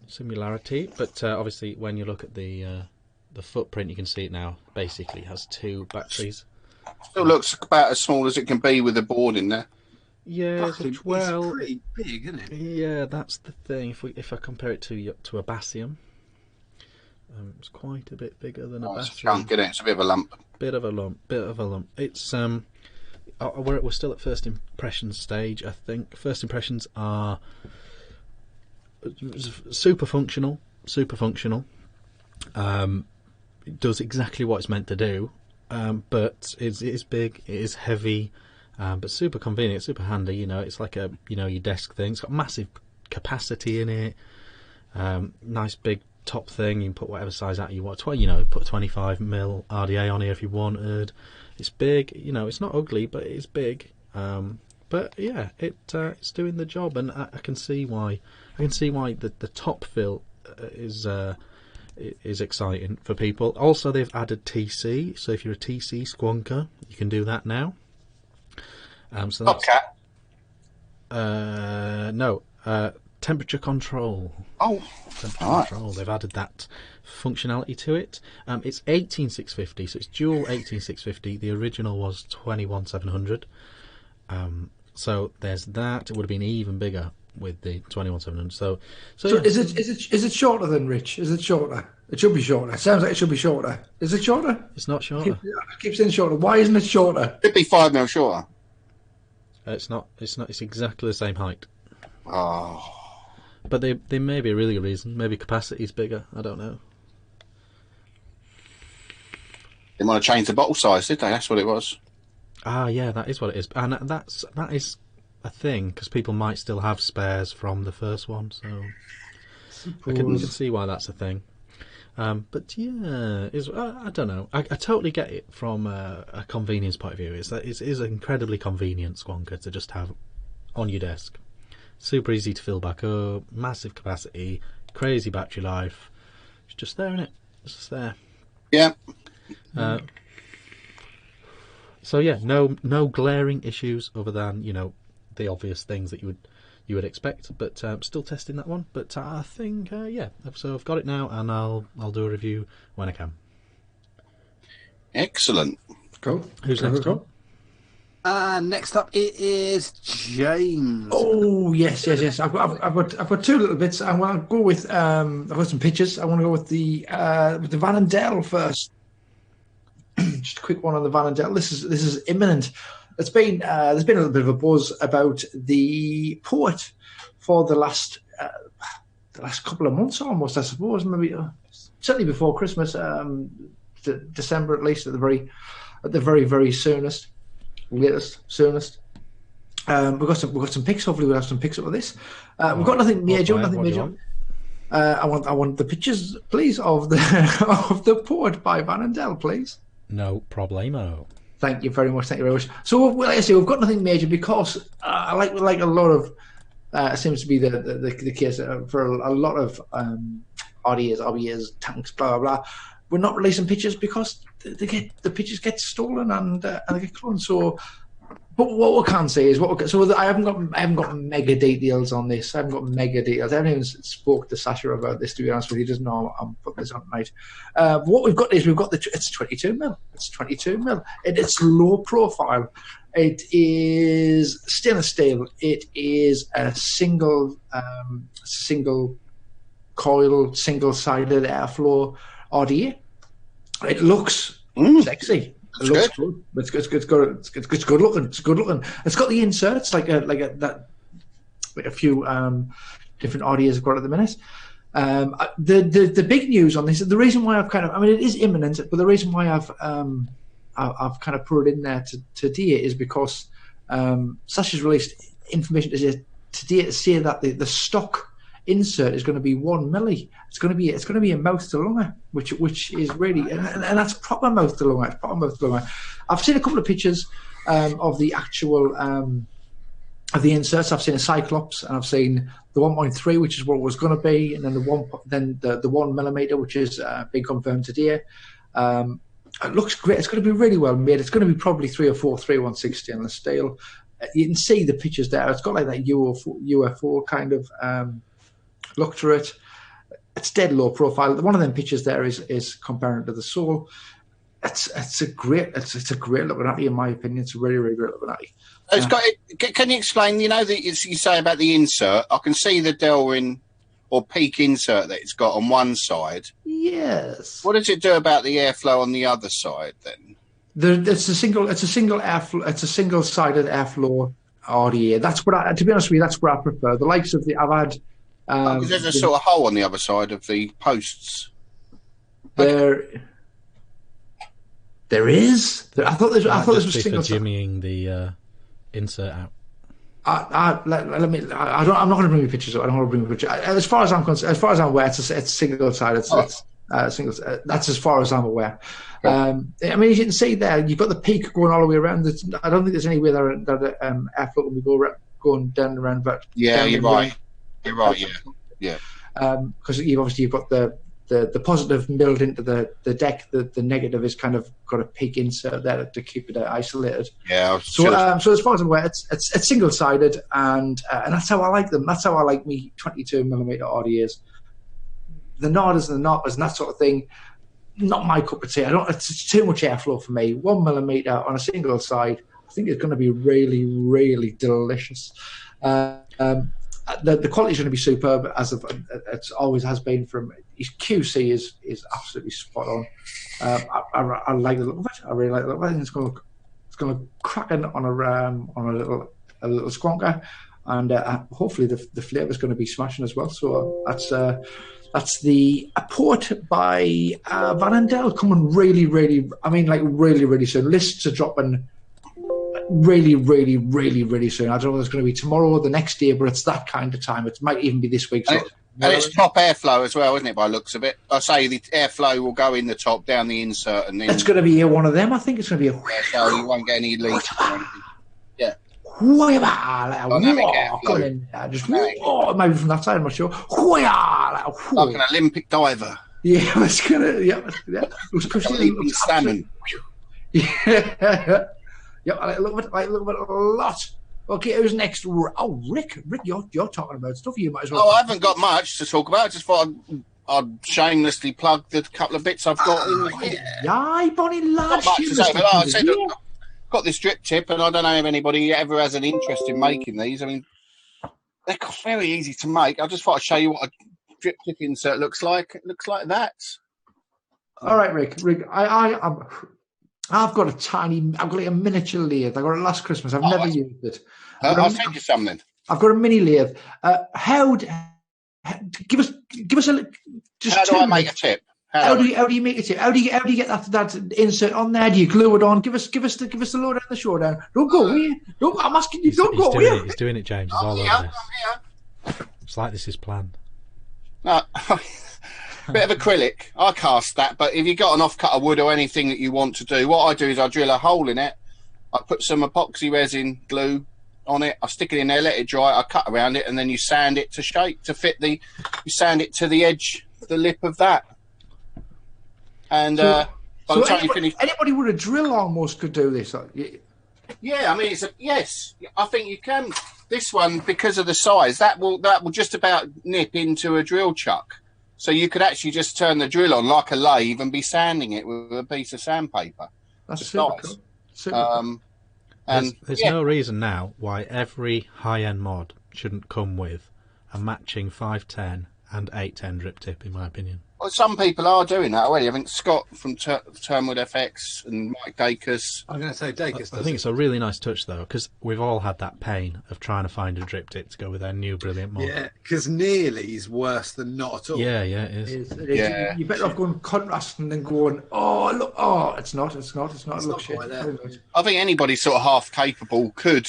similarity, but obviously when you look at the the footprint, you can see it now. Basically, has 2 batteries. Still looks about as small as it can be with a board in there. Yeah, It's well, pretty big, isn't it? yeah, that's the thing. If I compare it to a Basium, it's quite a bit bigger than a It's a Basium. chunk, isn't it? It's a bit of a lump. Bit of a lump. It's we're still at first impressions stage. I think first impressions are super functional. It does exactly what it's meant to do, but it is big, it is heavy, but super convenient, super handy. You know, it's like a your desk thing. It's got massive capacity in it. Nice big top thing. You can put whatever size out you want. Put a 25mm RDA on here if you wanted. It's big. It's not ugly, but it's big. But yeah, it's doing the job, and I can see why. The top fill is exciting for people. Also, they've added TC, so if you're a TC squonker, you can do that now. So that's, no, temperature control. Oh, temperature control. They've added that functionality to it. It's 18650, so it's dual 18650. The original was 21700. So there's that. It would have been even bigger with the 21700. So yeah. Is it shorter than Rich? Is it shorter? It should be shorter. It sounds like it should be shorter. Is it shorter? It's not shorter. I keep saying shorter. Why isn't it shorter? It'd be 5mm shorter. It's not. It's exactly the same height. Oh. But there may be a really good reason. Maybe capacity is bigger. I don't know. They might have changed the bottle size, did they? That's what it was. Ah, yeah, that is what it is, and that is a thing because people might still have spares from the first one, so I can see why that's a thing. But yeah, I don't know. I totally get it from a convenience point of view. It is an incredibly convenient squonker to just have on your desk. Super easy to fill back up, massive capacity, crazy battery life. It's just there, isn't it? It's just there. Yeah. So yeah, no glaring issues other than the obvious things that you would expect. But still testing that one. But I think yeah. So I've got it now, and I'll do a review when I can. Excellent. Cool. Who's next? Next up it is James. Oh yes. I've got 2 little bits. I want to go with I've got some pictures. I want to go with the Van & Del first. Just a quick one on the Van & Del. This is imminent. There's been a little bit of a buzz about the port for the last couple of months almost, I suppose. Maybe certainly before Christmas, December at least, at the very very soonest. We've got some pics. Hopefully we'll have some pics up with this. We've got nothing major. I want the pictures, please, of the port by Van & Del, please. No problemo. Thank you very much. So, like I say, we've got nothing major because like a lot of seems to be the case for a lot of RDAs, RBAs, tanks, blah blah blah. We're not releasing pictures because the pictures get stolen and they get cloned. So, but what we can say is I haven't got mega details on this. I haven't got mega details. I haven't even spoke to Sasha about this, to be honest with you. He doesn't know I'm putting this on tonight. What we've got is it's 22mm. It's 22mm. It's low profile. It is stainless steel. It is a single coil, single-sided airflow RDA. It looks sexy. It looks good. It's good looking. It's good looking. It's got the inserts like a few different RDAs have got at the minute. The big news on this, the reason why it is imminent, but the reason why I've kind of put it in there today is because Sasha's released information today to say that the stock insert is going to be 1mm. It's going to be a mouth to lunger, which is really and that's proper mouth to lunger. It's proper mouth to lunger. I've seen a couple of pictures of the actual of the inserts. I've seen a Cyclops and I've seen the 1.3, which is what it was going to be, and then the 1mm, which is being confirmed today. It looks great. It's going to be really well made. It's going to be probably 304/316 stainless steel. You can see the pictures there. It's got like that UFO kind of look to it. it's dead low profile. One of them pictures there is comparing it to the Soul. It's a great looking Atty, in my opinion. It's a really, really great looking Atty. It's got. Can you explain? You know that you say about the insert. I can see the Delrin or Peak insert that it's got on one side. Yes. What does it do about the airflow on the other side then? It's a single airflow. It's a single-sided airflow RDA. That's what to be honest with you, that's what I prefer. The likes of I've had. Because there's a sort of hole on the other side of the posts. There is. I thought this was single. Jimmying the insert out. I'm not going to bring you pictures. I don't want to bring you pictures. As far as I'm concerned, as far as I'm aware, it's single-sided. It's single. That's as far as I'm aware. I mean, as you can see there, you've got the peak going all the way around. I don't think there's any way that airflow will be going down around. But yeah, you're right. You're right. Yeah. Because you've got the positive milled into the deck. The negative is kind of got a peak insert there to keep it isolated. Yeah. So as far as I'm aware, it's single sided, and that's how I like them. That's how I like me 22mm RDAs. The nodders and the knoppers and that sort of thing. Not my cup of tea. It's too much airflow for me. 1mm on a single side, I think it's going to be really, really delicious. The quality is going to be superb, as it always has been. From his QC is absolutely spot on. I like the look of it. I really like the look of it. It's going to crack in on a little squonker, and hopefully the flavour is going to be smashing as well. So that's the port by Van Andel coming really, really. I mean, like really, really soon. Lists are dropping really, really, really, really soon. I don't know if it's going to be tomorrow or the next day, but it's that kind of time. It might even be this week. And it's top airflow as well, isn't it, by the looks of it? I say the airflow will go in the top, down the insert, and then... It's going to be one of them. I think it's going to be so you won't get any leaks or anything. Yeah. Dynamic airflow. Just maybe from that side, I'm not sure. Like an Olympic diver. Yeah, it's going to... Yeah. Leaping salmon. Yeah. Yeah, I look at it a lot. Okay, who's next? Oh, Rick, you're talking about stuff. You might as well. Oh, I haven't got much to talk about. I just thought I'd shamelessly plug the couple of bits I've got in here. Yeah, Bonnie, large. Not much to say, but like I said, I've got this drip tip, and I don't know if anybody ever has an interest in making these. I mean, they're very easy to make. I just thought I'd show you what a drip tip insert looks like. It looks like that. All right, Rick, I've got a miniature lathe. I got it last Christmas. I've never used it. I'll send you something. I've got a mini lathe. Give us a just. How do I make a tip? How do you make a tip? How do you get that insert on there? Do you glue it on? Give us the load and the showdown. Don't go away. I'm asking you. Don't go away. He's doing it, James. It's all over this. It's like this is planned. No. Bit of acrylic. I cast that, but if you've got an off-cut of wood or anything that you want to do, what I do is I drill a hole in it, I put some epoxy resin glue on it, I stick it in there, let it dry, I cut around it, and then you sand it to shape, to fit you sand it to the edge, the lip of that. And by the time you finish... Anybody with a drill almost could do this. Yeah, I mean, yes, I think you can. This one, because of the size, that will just about nip into a drill chuck. So you could actually just turn the drill on like a lathe and be sanding it with a piece of sandpaper. That's super cool. Super cool. There's no reason now why every high-end mod shouldn't come with a matching 510 and 810 drip tip, in my opinion. Well, some people are doing that already. I think Scott from Turnwood FX and Mike Dacus. I'm going to say Dacus. I think it's a really nice touch, though, because we've all had that pain of trying to find a drip tip to go with our new brilliant mod. Yeah, because nearly is worse than not at all. Yeah, it is. Yeah. You're better off going contrast and then going, oh, look, oh, it's not. It looks shit. I think anybody sort of half capable could,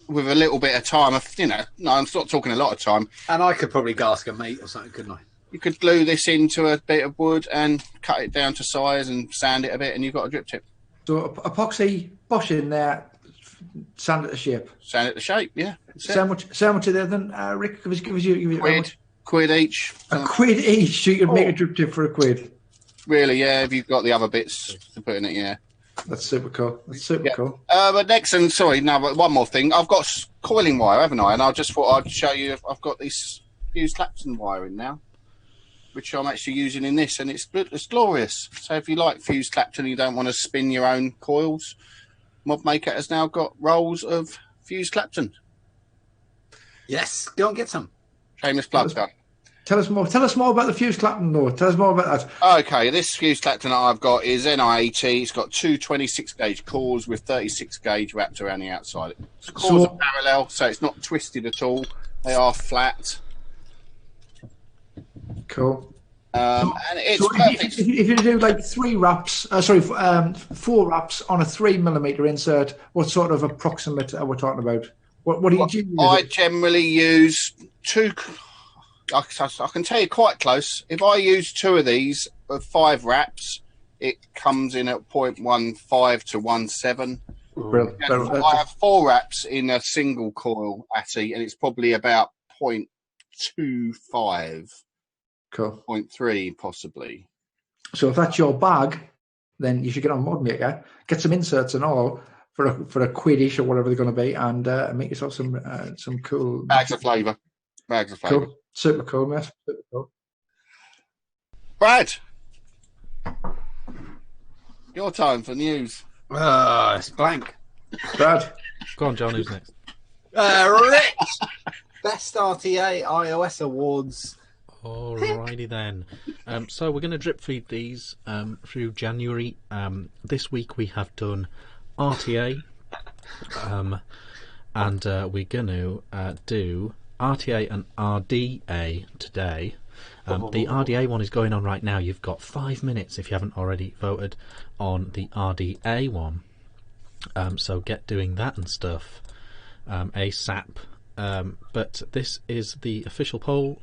with a little bit of time, no, I'm not talking a lot of time. And I could probably gask a mate or something, couldn't I? You could glue this into a bit of wood and cut it down to size and sand it a bit, and you've got a drip tip. So epoxy, Bosch in there, sand it to shape. Sand it to shape, yeah. So much are there then, Rick? Give us quid each. A quid each, so you can make a drip tip for a quid. Really, yeah. If you've got the other bits to put in it, yeah. That's super cool. Cool. But next, and sorry, but one more thing. I've got coiling wire, haven't I? And I just thought I'd show you. I've got this fused Clapton wire in now. which I'm actually using in this, and it's glorious. So if you like fused Clapton and you don't want to spin your own coils, Mobmaker has now got rolls of fused Clapton. Yes, go and get some. Shameless plug, done. Tell us more about the fused Clapton, though. Tell us more about that. Okay, this fused Clapton that I've got is NI80. It's got two 26 gauge cores with 36 gauge wrapped around the outside. The cores are parallel, so it's not twisted at all. They are flat. Cool. And it's perfect. If you do like 4 wraps on a 3mm insert, what sort of approximate are we talking about? What do you use? I generally use 2. I can tell you quite close. If I use 2 of these of 5 wraps, it comes in at 0.15 to 1.7. I have 4 wraps in a single coil ATI, and it's probably about 0.25. Cool. 0.3 possibly. So if that's your bag, then you should get on Mobmaker, get some inserts and all for a £1-ish or whatever they're going to be, and make yourself some cool bags of flavour. Cool. Super cool, mate. Super cool. Brad, your time for news. It's blank. Brad, go on, John. Who's next? Rich. Best RTA iOS awards. Alrighty then. So we're going to drip feed these through January. This week we have done RTA, and we're going to do RTA and RDA today. The RDA one is going on right now. You've got 5 minutes if you haven't already voted on the RDA one. So get doing that and stuff ASAP. But this is the official poll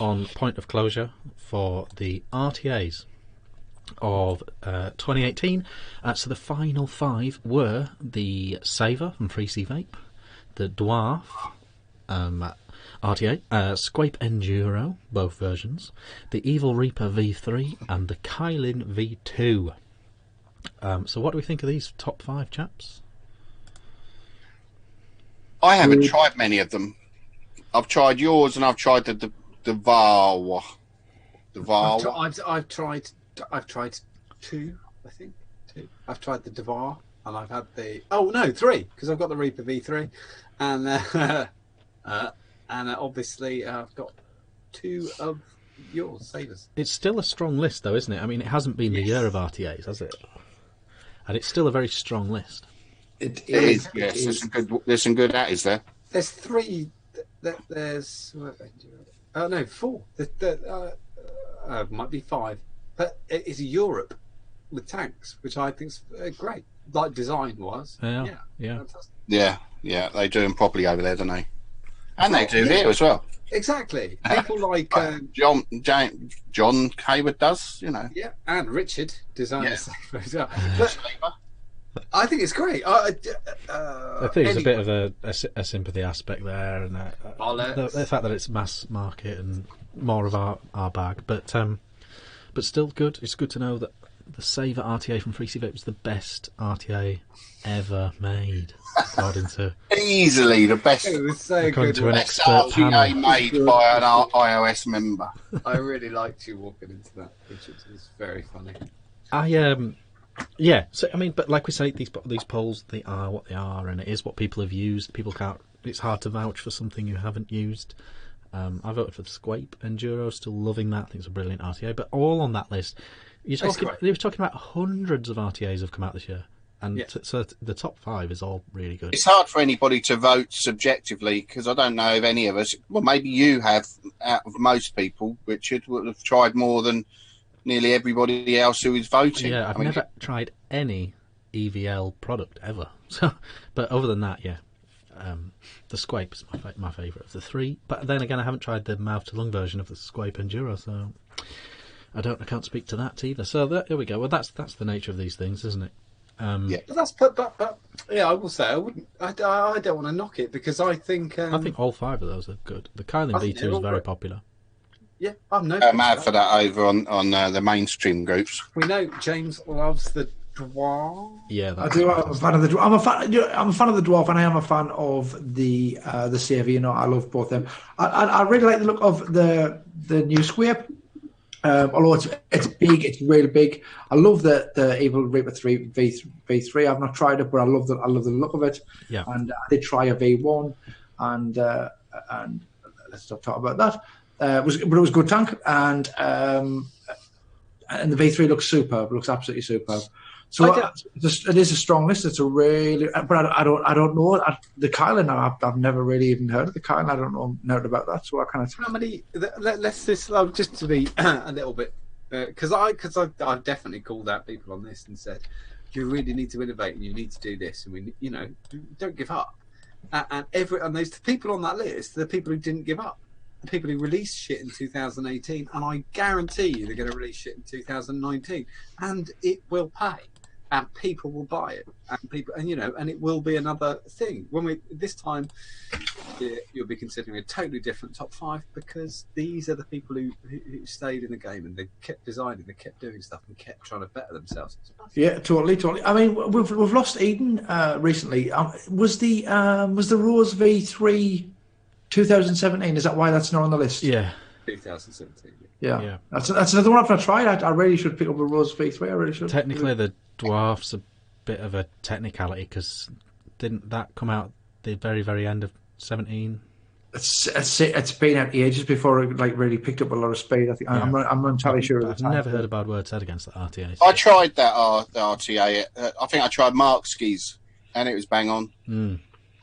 on point of closure for the RTAs of 2018. So the final 5 were the Saver from FreeC Vape, the Dwarf RTA, Squape Enduro, both versions, the Evil Reaper V3 and the Kylin V2. So what do we think of these top 5, chaps? I haven't tried many of them. I've tried yours and I've tried the VAR. I've tried 2, I think. 2. I've tried the Devar, and I've had the 3, because I've got the Reaper V3, and obviously I've got 2 of yours, Savers. It's still a strong list, though, isn't it? I mean, it hasn't been the year of RTAs, has it? And it's still a very strong list. It is. Yes, there's some good ATIs there. There's 3. There's 4. Might be 5, but it's Europe with tanks, which I think is great. Like design was, yeah, fantastic. Yeah, they do them properly over there, don't they? And they do here as well. Exactly. People like John Hayward does, Yeah, and Richard designs as well. But I think it's great. I think there's a bit of a sympathy aspect there, and the fact that it's mass market and more of our bag, but still good. It's good to know that the Saver RTA from FreeC Vape was the best RTA ever made, according to easily the best. It was so good. To an best expert RTA panel. made by an iOS member. I really liked you walking into that, Richard. It was very funny. Yeah. So I mean, but like we say, these polls, they are what they are, and it is what people have used. People can't. It's hard to vouch for something you haven't used. I voted for the Squape Enduro, still loving that. I think it's a brilliant RTA. But all on that list, they were talking about hundreds of RTAs have come out this year, and so the top 5 is all really good. It's hard for anybody to vote subjectively, because I don't know if any of us, well, maybe you have, out of most people, Richard, would have tried more than nearly everybody else who is voting. Yeah, I've never tried any EVL product ever. So, but other than that, the Squape is my favourite of the 3. But then again, I haven't tried the mouth to lung version of the Squape Enduro, so I can't speak to that either. So there we go. Well, that's the nature of these things, isn't it? But I will say I don't want to knock it, because I think all 5 of those are good. The Kylin V2 is very popular. Yeah, I'm mad for that over on the mainstream groups. We know James loves the Dwarf. Yeah, I do. I'm a fan of the Dwarf. I'm a fan of the Dwarf, and I am a fan of the Saver. I love both of them. I really like the look of the new Squape. Although it's big, it's really big. I love the Evil Reaper 3 V3. I've not tried it, but I love the look of it. Yeah. And I did try a V1, and let's not talk about that. But it was a good tank, and the V3 looks superb. It looks absolutely superb. So it is a strong list. It's a really, but I don't know the Kylan. I've never really even heard of the Kylan. I don't know about that. So I kind of how many? Let's just to be a little bit because I've definitely called out people on this and said you really need to innovate and you need to do this and we don't give up. And those people on that list, the people who didn't give up. The people who released shit in 2018, and I guarantee you they're going to release shit in 2019, and it will pay, and people will buy it, and it will be another thing. This time, you'll be considering a totally different top 5 because these are the people who stayed in the game and they kept designing, they kept doing stuff, and kept trying to better themselves. Yeah, totally. I mean, we've lost Eden recently. Was the Rose V3 2017? Is that why that's not on the list? Yeah, 2017. Yeah. That's another one I've not tried. I really should pick up a Rose V3. I really should. Technically, the Dwarf's a bit of a technicality because didn't that come out the very, very end of 17? It's been out ages before it really picked up a lot of speed. I think I'm not entirely sure. I've never heard a bad word said against the RTAs. I tried that the RTA. I think I tried Markski's, and it was bang on.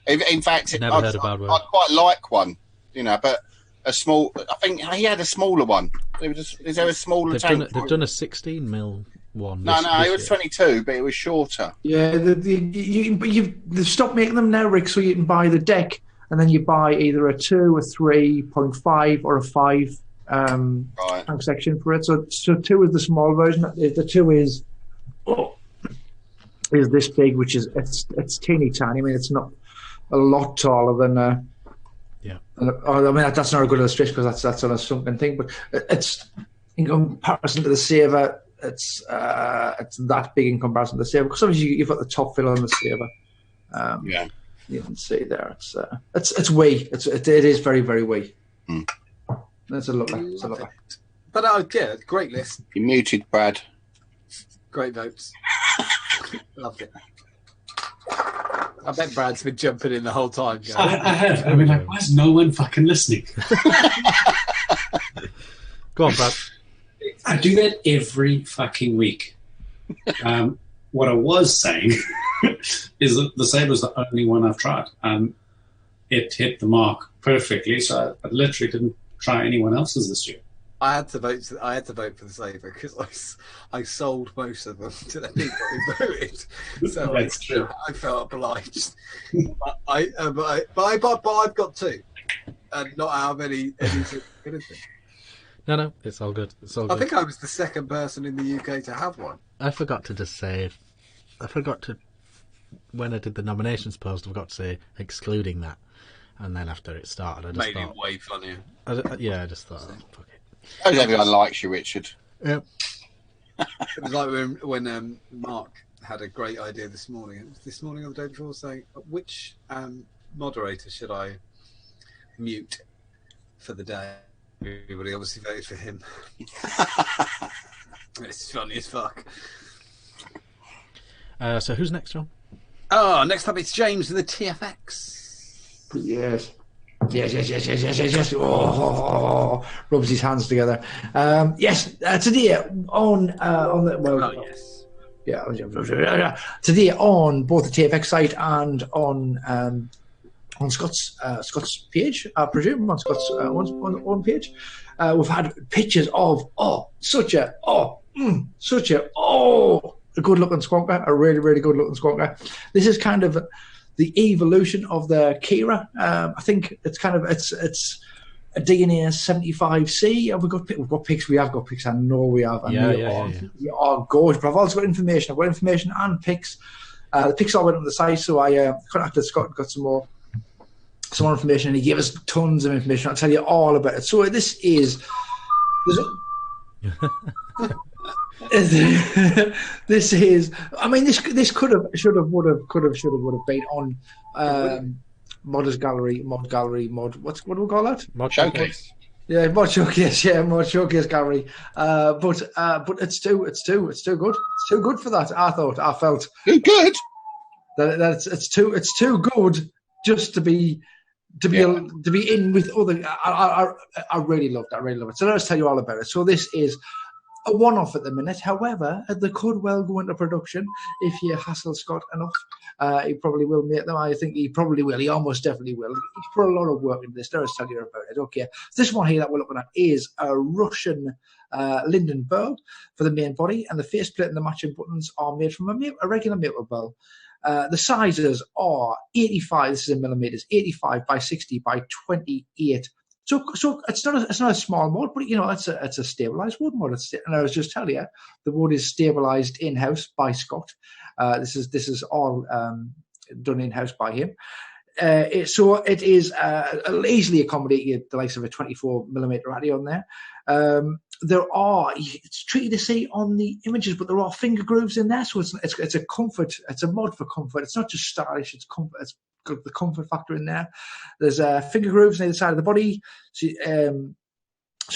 In fact, Never heard a bad word. I quite like one, but a small. I think he had a smaller one. Is there a smaller tank? They've done a 16mm one. No, it was 22, but it was shorter. Yeah, they've stopped making them now, Rick. So you can buy the deck, and then you buy either a 2, a 3.5, or a 5 tank section for it. So 2 is the small version. The 2 is this big, which is it's teeny tiny. I mean, it's not a lot taller than. I mean, that's not a good illustration because that's on a sunken thing, but it's in comparison to the Saver, it's that big in comparison to the Saver because obviously you've got the top fill on the Saver. You can see there. It's wee. It is very, very wee. That's a lovely. But great list. You muted, Brad. Great votes. Loved it. I bet Brad's been jumping in the whole time. I have. I mean, why is no one fucking listening? Go on, Brad. I do that every fucking week. What I was saying is that the Saber's the only one I've tried. It hit the mark perfectly, so I literally didn't try anyone else's this year. I had to vote for the Saber because I sold most of them to the people who voted. So that's true. I felt obliged. But I've got 2, and not how many. No, it's all good. It's all good. I think I was the second person in the UK to have one. I forgot to just say, when I did the nominations post, I forgot to say excluding that, and then after it started, I just made it way funnier. I just thought, fuck it. Hope everyone likes you, Richard. Yep. It was like when Mark had a great idea this morning. It was this morning or the day before, saying, which moderator should I mute for the day? Everybody obviously voted for him. It's funny as fuck. So who's next, John? Oh, next up it's James with the TFX. Yes. Oh, rubs his hands together. Yes, today on the yes. Yeah, today on both the TFX site and on Scott's page, I presume on Scott's on page, we've had pictures of such a good looking squonker, a really, really good looking squonker. This is kind of the evolution of the Kira. I think it's a DNA 75C. We've got pics. We have got pics. I know we have. We are gorgeous. But I've also got information. I've got information and pics. The pics all went on the site, so I contacted Scott and got some more information, and he gave us tons of information. I'll tell you all about it. So this is. This is. I mean, this should have would have been on Modders Gallery, Mod. What do we call that? Mod Showcase. Yeah, more showcase, Gary. But it's too good. It's too good for that. I felt Good. that it's too good just to be in with other. I really loved it. I really love it. So let's tell you all about it. So this is a one-off at the minute. However, they could well go into production if you hassle Scott enough. He probably will make them. I think he probably will. He almost definitely will. He's put a lot of work into this. Let us tell you about it. Okay, this one here that we're looking at is a Russian linden burl for the main body, and the faceplate and the matching buttons are made from a regular maple burl. The sizes are 85. This is in millimeters. 85 by 60 by 28. So it's not a small mod, but it's a stabilized wood mod. And I was just telling you, the wood is stabilized in house by Scott. This is all done in house by him. So it is easily accommodated the likes of a 24mm radio on there. It's tricky to see on the images, but there are finger grooves in there, so it's a comfort. It's a mod for comfort. It's not just stylish. It's comfort. It's got the comfort factor in there. There's finger grooves on either side of the body, so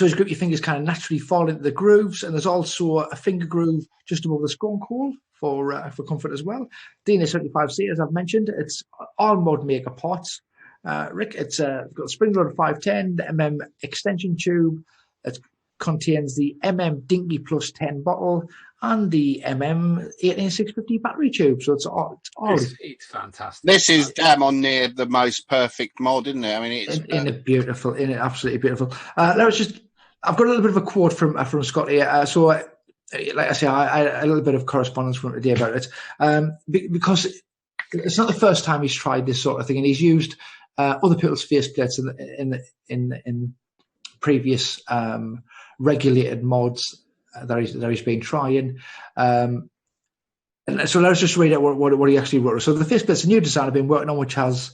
as you grip your fingers kind of naturally fall into the grooves. And there's also a finger groove just above the skunk hole for comfort as well. DNA75C, as I've mentioned, it's all mod maker parts. Rick, it's got a spring load of 510, the extension tube. It contains the Dinky Plus 10 bottle and the 18650 battery tube. So it's fantastic. This is damn on near the most perfect mod, isn't it? I mean, it's absolutely beautiful. I've got a little bit of a quote from Scott here. So, like I say, I had a little bit of correspondence from today about it, because it's not the first time he's tried this sort of thing, and he's used other people's faceplates in previous regulated mods that he's been trying. And so let's just read out what he actually wrote. So the faceplate's a new design I've been working on, which has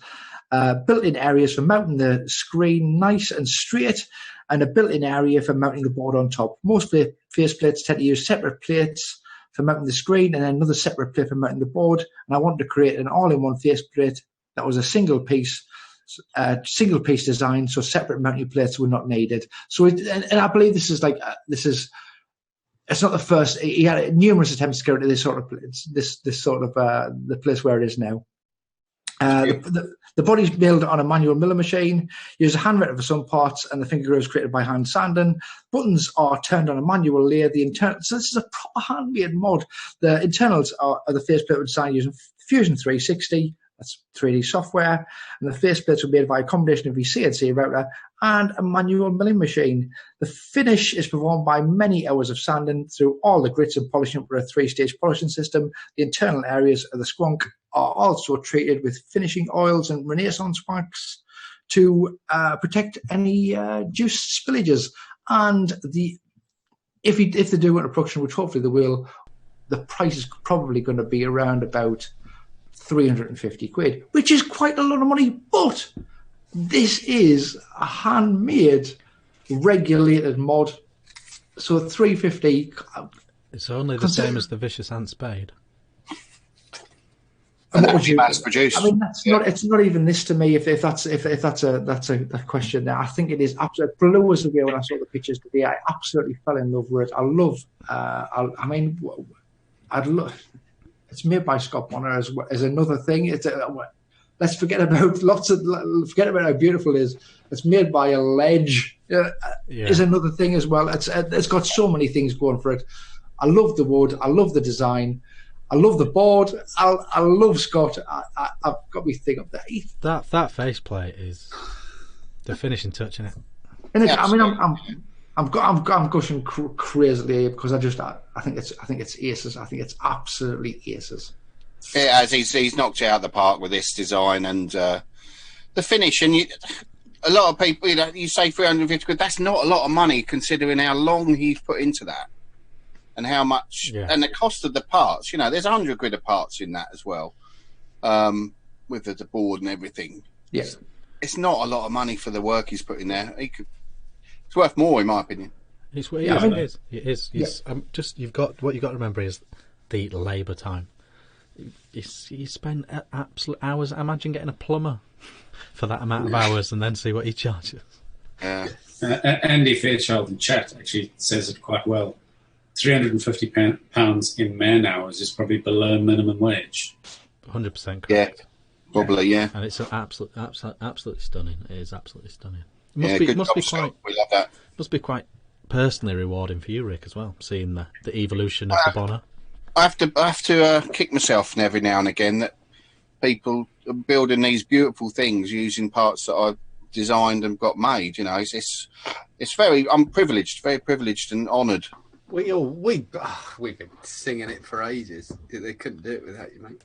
built-in areas for mounting the screen nice and straight, and a built-in area for mounting the board on top. Most faceplates tend to use separate plates for mounting the screen and then another separate plate for mounting the board. And I wanted to create an all-in-one faceplate that was a single piece design, so separate mounting plates were not needed. So, and I believe this is it's not the first. He had numerous attempts to go into this sort of the place where it is now. The body's milled on a manual miller machine. Use a hand router for some parts, and the finger grooves created by hand sanding. Buttons are turned on a manual lathe. So this is a proper handmade mod. The internals are the faceplate were designed using Fusion 360. That's 3D software, and the faceplates were made by a combination of a CNC router and a manual milling machine. The finish is performed by many hours of sanding through all the grits and polishing with a 3-stage polishing system. The internal areas of the squonk are also treated with finishing oils and Renaissance wax to protect any juice spillages. And if they do enter production, which hopefully they will, the price is probably going to be around about 350 quid, which is quite a lot of money, but this is a handmade regulated mod, so 350. It's only the same as the Vicious Ant Spade. And what would you mass produced? I mean, it's not even this to me. If that's a question there, I think it is absolutely. It blew us away when I saw the pictures today. I absolutely fell in love with it. I love. I'd love. It's made by Scott Bonner as another thing. Let's forget about how beautiful it is. It's made by a ledge. Is another thing as well. It's got so many things going for it. I love the wood. I love the design. I love the board. I love Scott. I've got my thing up there. That faceplate is the finishing touch in it. Yeah, I mean, I'm gushing crazily because I think it's aces. I think it's absolutely aces. Yeah, as he's knocked it out of the park with this design and the finish. And a lot of people, you say 350 quid. That's not a lot of money considering how long he's put into that and how much and the cost of the parts. There's 100 quid of parts in that as well, with the board and everything. Yes, it's not a lot of money for the work he's put in there. It's worth more, in my opinion. It is. You've got to remember is the labour time. You spend absolute hours. Imagine getting a plumber for that amount of hours and then see what he charges. Yeah. Andy Fairchild in chat actually says it quite well. £350 in man hours is probably below minimum wage. 100% correct. Yeah, probably, yeah. And it's absolutely stunning. It is absolutely stunning. It Good job, Scott. We love that. Must be quite personally rewarding for you, Rick, as well, seeing the evolution of the Bonner. I have to kick myself every now and again that people are building these beautiful things using parts that I've designed and got made. You know, it's very. I'm privileged, very privileged and honoured. We've been singing it for ages. They couldn't do it without you, mate.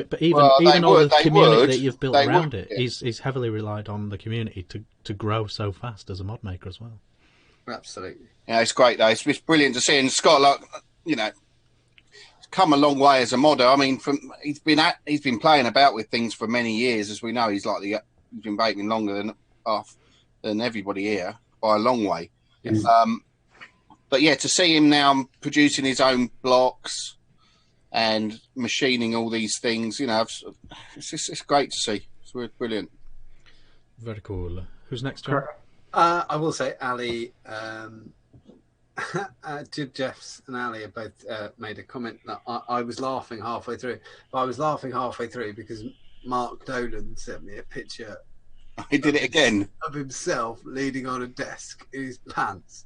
But even all the community that you've built around it, he's heavily relied on the community to grow so fast as a mod maker as well. Absolutely. Yeah, it's great though. It's brilliant to see. And Scott, like, you know, come a long way as a modder. I mean, he's been playing about with things for many years, as we know. He's been vaping longer than everybody here by a long way. Yes. But yeah, to see him now producing his own blocks and machining all these things, you know, it's great to see. It's brilliant. Very cool. Who's next, John? I will say Ali, Jeffs and Ali have both made a comment that I was laughing halfway through. But I was laughing halfway through because Mark Dolan sent me a picture. He did it again. Of himself leaning on a desk in his pants.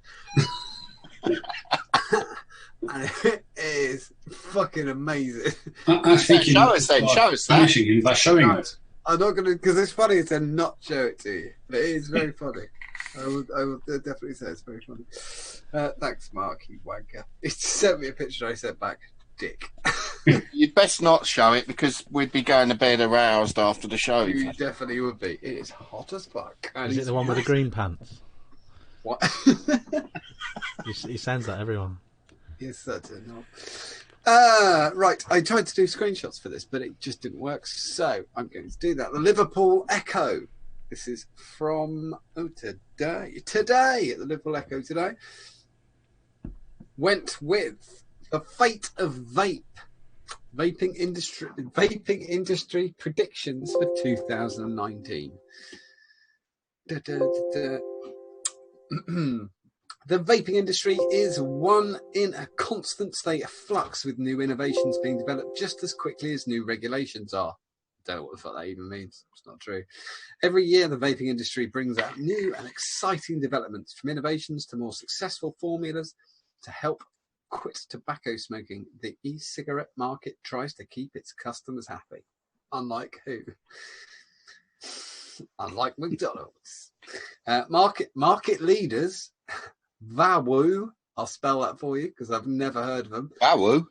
And it is fucking amazing. I think show us that. Punishing him by showing it. I'm not going to, because it's funny to not show it to you, but it is very funny. I will definitely say it's very funny. Thanks, Mark, you wanker. He sent me a picture. I sent back, dick. You'd best not show it because we'd be going to bed aroused after the show. You definitely would be. It is hot as fuck. Is it the one with the green pants? What? He sends that everyone. Yes, that's it. No. Right, I tried to do screenshots for this, but it just didn't work. So I'm going to do that. The Liverpool Echo. This is from today at the Liverpool Echo today. Went with the fate of vape. Vaping industry predictions for 2019. The vaping industry is one in a constant state of flux, with new innovations being developed just as quickly as new regulations are. Don't know what the fuck that even means. It's not true. Every year, the vaping industry brings out new and exciting developments, from innovations to more successful formulas to help quit tobacco smoking. The e-cigarette market tries to keep its customers happy. Unlike who? Unlike McDonald's. Market leaders, VAWOO. I'll spell that for you because I've never heard of them. VAWOO?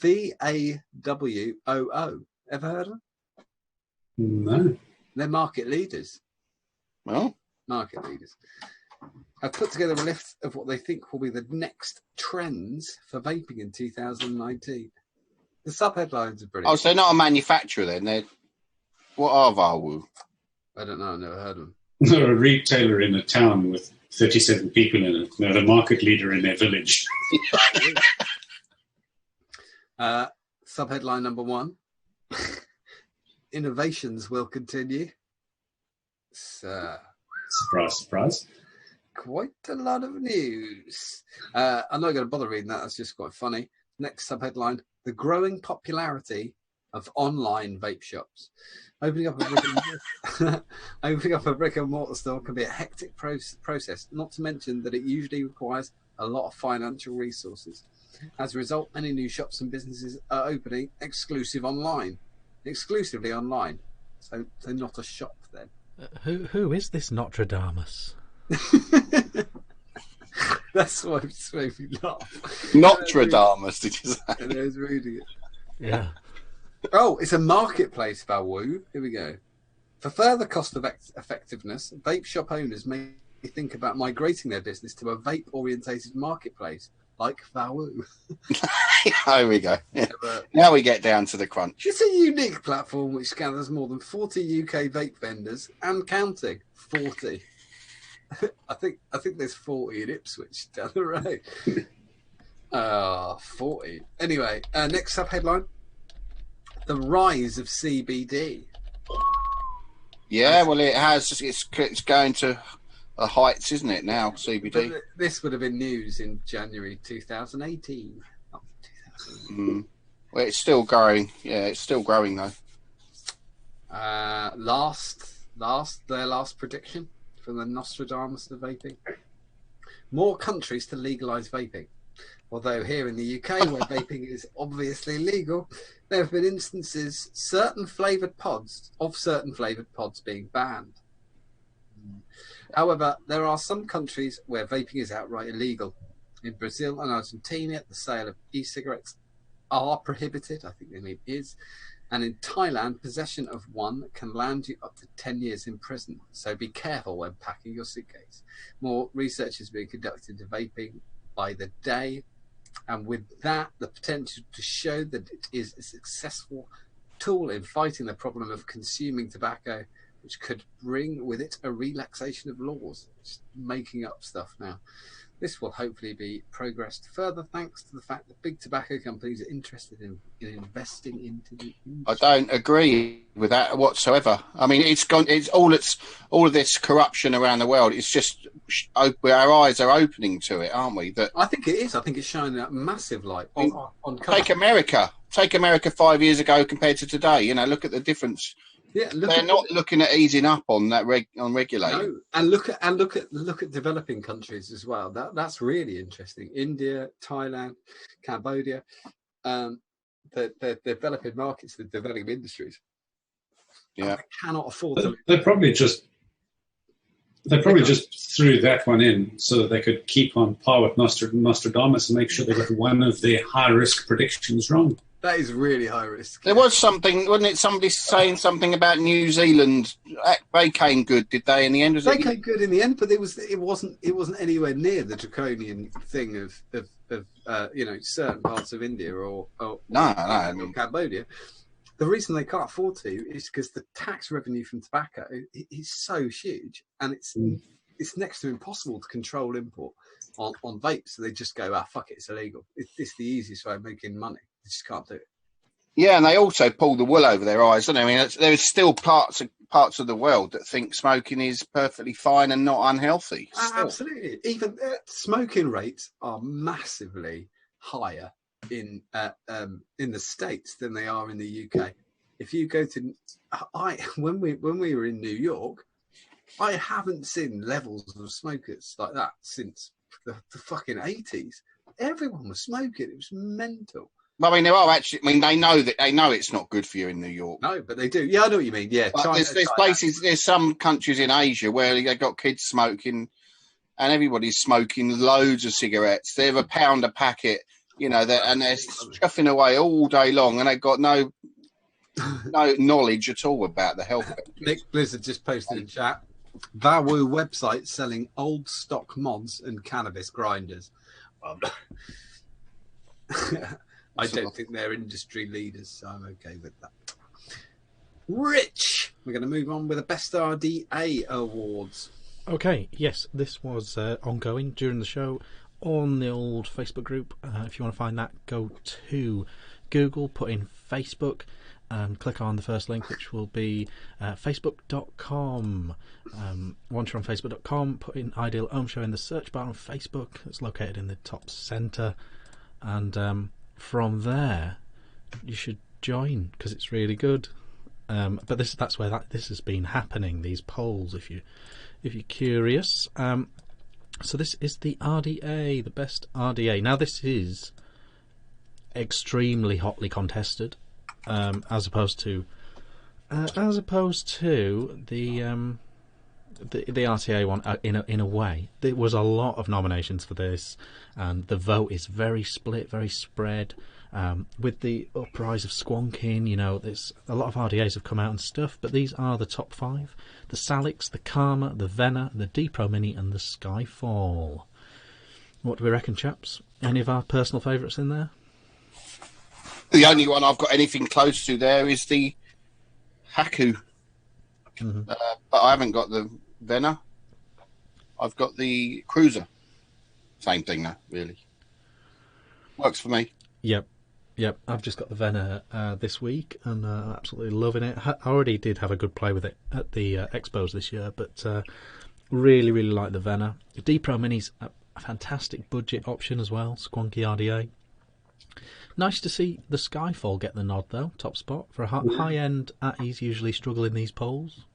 VAWOO. Ever heard of them? No. They're market leaders. Well, market leaders. I've put together a list of what they think will be the next trends for vaping in 2019. The sub-headlines are brilliant. Oh, so they're not a manufacturer then? What are VAWOO? I don't know. I've never heard of them. They're a retailer in a town with 37 people in it. They're the market leader in their village. Sub-headline number 1. Innovations will continue. Surprise, surprise. Quite a lot of news. I'm not going to bother reading that. That's just quite funny. Next sub-headline: the growing popularity of online vape shops. Opening up a brick and mortar store can be a hectic process, not to mention that it usually requires a lot of financial resources. As a result, many new shops and businesses are opening exclusively online. So not a shop then. Who is this Nostradamus? That's why it just made me laugh. Nostradamus, did you say? And I was reading it. Yeah. Oh, it's a marketplace, Valwoo. Here we go. For further cost effectiveness, vape shop owners may think about migrating their business to a vape-orientated marketplace like Valwoo. There we go. Yeah. Now we get down to the crunch. It's a unique platform which gathers more than 40 UK vape vendors and counting. 40. I think there's 40 in Ipswich down the road. 40. Anyway, next sub-headline: the rise of CBD. Yeah, well, it has. It's going to heights, isn't it, now, CBD? But this would have been news in January 2018. Not 2000. Well, it's still growing. Yeah, it's still growing, though. Their last prediction from the Nostradamus of vaping. More countries to legalise vaping. Although here in the UK, where vaping is obviously legal, there have been instances certain flavoured pods being banned. However, there are some countries where vaping is outright illegal. In Brazil and Argentina, the sale of e-cigarettes are prohibited. I think they mean is. And in Thailand, possession of one can land you up to 10 years in prison. So be careful when packing your suitcase. More research is being conducted into vaping by the day. And with that, the potential to show that it is a successful tool in fighting the problem of consuming tobacco, which could bring with it a relaxation of laws. Just making up stuff now. This will hopefully be progressed further thanks to the fact that big tobacco companies are interested in investing into the industry. I don't agree with that whatsoever. I mean, it's all of this corruption around the world. It's just our eyes are opening to it, aren't we? That I think it is. I think it's shining a massive light on Take America 5 years ago compared to today. You know, look at the difference. Yeah, they're not looking at easing up on that on regulating. No. And look at developing countries as well. That's really interesting. India, Thailand, Cambodia, the developing markets, the developing industries. Yeah, they cannot afford to. They probably just threw that one in so that they could keep on par with Nostradamus and make sure they got one of their high risk predictions wrong. That is really high risk. There was something, wasn't it? Somebody saying something about New Zealand. They came good, did they? In the end, they came good in the end, but it wasn't anywhere near the draconian thing of certain parts of India or Cambodia. The reason they can't afford to is because the tax revenue from tobacco is so huge, and it's next to impossible to control import on vapes. So they just go, fuck it, it's illegal. It's the easiest way of making money. They just can't do it. Yeah, and they also pull the wool over their eyes, don't they? I mean, there's still parts of the world that think smoking is perfectly fine and not unhealthy. Absolutely. Even smoking rates are massively higher in the States than they are in the UK. If you go to, when we were in New York, I haven't seen levels of smokers like that since the fucking 80s. Everyone was smoking. It was mental. I mean, there are actually. I mean, they know it's not good for you in New York. No, but they do. Yeah, I know what you mean. Yeah, there's some countries in Asia where they got kids smoking, and everybody's smoking loads of cigarettes. They have £1 a packet, you know, and they're chuffing away all day long, and they've got no knowledge at all about the health. Nick Blizzard just posted in chat. Vawu website selling old stock mods and cannabis grinders. I don't think they're industry leaders, so I'm okay with that. Rich! We're going to move on with the Best RDA Awards. Okay, yes, this was ongoing during the show on the old Facebook group. If you want to find that, go to Google, put in Facebook, and click on the first link, which will be facebook.com. Once you're on facebook.com, put in Ideal Home Show in the search bar on Facebook. It's located in the top centre. And from there, you should join because it's really good. But that's where this has been happening. These polls, if you're curious. So this is the RDA, the best RDA. Now this is extremely hotly contested, as opposed to the RTA one. In a way, there was a lot of nominations for this, and the vote is very split, very spread. With the uprise of squonking, you know, there's a lot of RDAs have come out and stuff, but these are the top 5: the Salix, the Karma, the Vena, the D-Pro Mini, and the Skyfall. What do we reckon, chaps? Any of our personal favourites in there? The only one I've got anything close to there is the Haku. Mm-hmm. But I haven't got the Vena. I've got the Cruiser. Same thing, though, really. Works for me. Yep. I've just got the Vena this week, and absolutely loving it. I already did have a good play with it at the expos this year, but Really, really like the Venner. The D-Pro Mini's a fantastic budget option as well. Squonky RDA. Nice to see the Skyfall get the nod though. Top spot for a high-end ATIs usually struggle in these polls.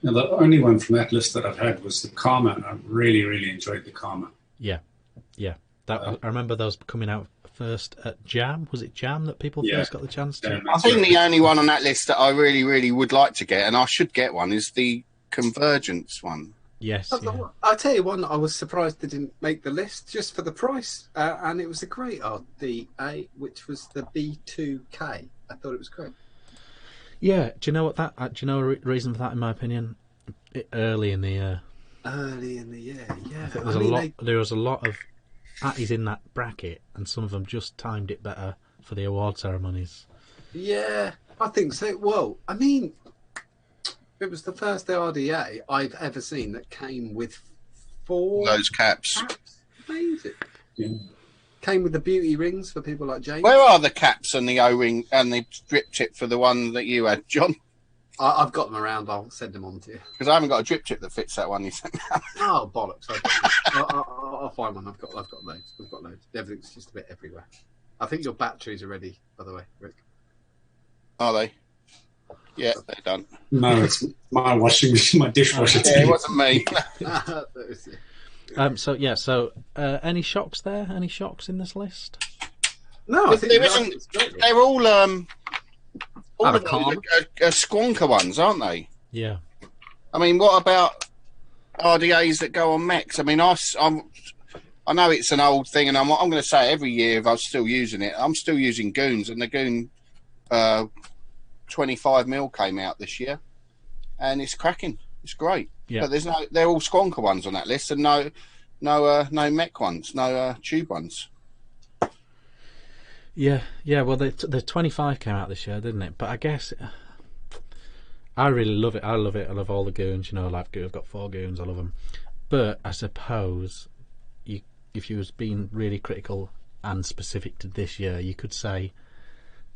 Now, the only one from that list that I've had was the Karma, and I really, really enjoyed the Karma. Yeah. I remember those coming out first at Jam. Was it Jam that people first got the chance to? I think the only one on that list that I really, really would like to get, and I should get one, is the Convergence one. Yes. I'll tell you one, I was surprised they didn't make the list just for the price. And it was a great RDA, which was the B2K. I thought it was great. Yeah, do you know what that? Do you know a reason for that? In my opinion, early in the year. Early in the year, yeah. I think there was a lot of ATIs in that bracket, and some of them just timed it better for the award ceremonies. Yeah, I think so. Well, I mean, it was the first RDA I've ever seen that came with 4 those caps. Amazing. Yeah. Came with the beauty rings for people like James. Where are the caps and the O-ring and the drip tip for the one that you had, John? I've got them around. I'll send them on to you. Because I haven't got a drip tip that fits that one you sent me. Oh, bollocks. I'll find one. I've got loads. I've got loads. Everything's just a bit everywhere. I think your batteries are ready, by the way, Rick. Are they? Yeah, they're done. No, it's my washing machine, my dishwasher. Yeah, it wasn't me. So any shocks there? Any shocks in this list? No, I think there isn't. They're all of them are squonker ones, aren't they? Yeah. I mean, what about RDAs that go on mechs? I mean, I know it's an old thing, and I'm going to say every year if I'm still using it, I'm still using Goons, and the Goon 25mm came out this year, and it's cracking. It's great. Yeah. But they're all squonker ones on that list, and no mech ones, no tube ones. Yeah. Well, the 25 came out this year, didn't it? But I guess I really love it. I love it. I love all the Goons. I've got 4 Goons. I love them. But I suppose if you was being really critical and specific to this year, you could say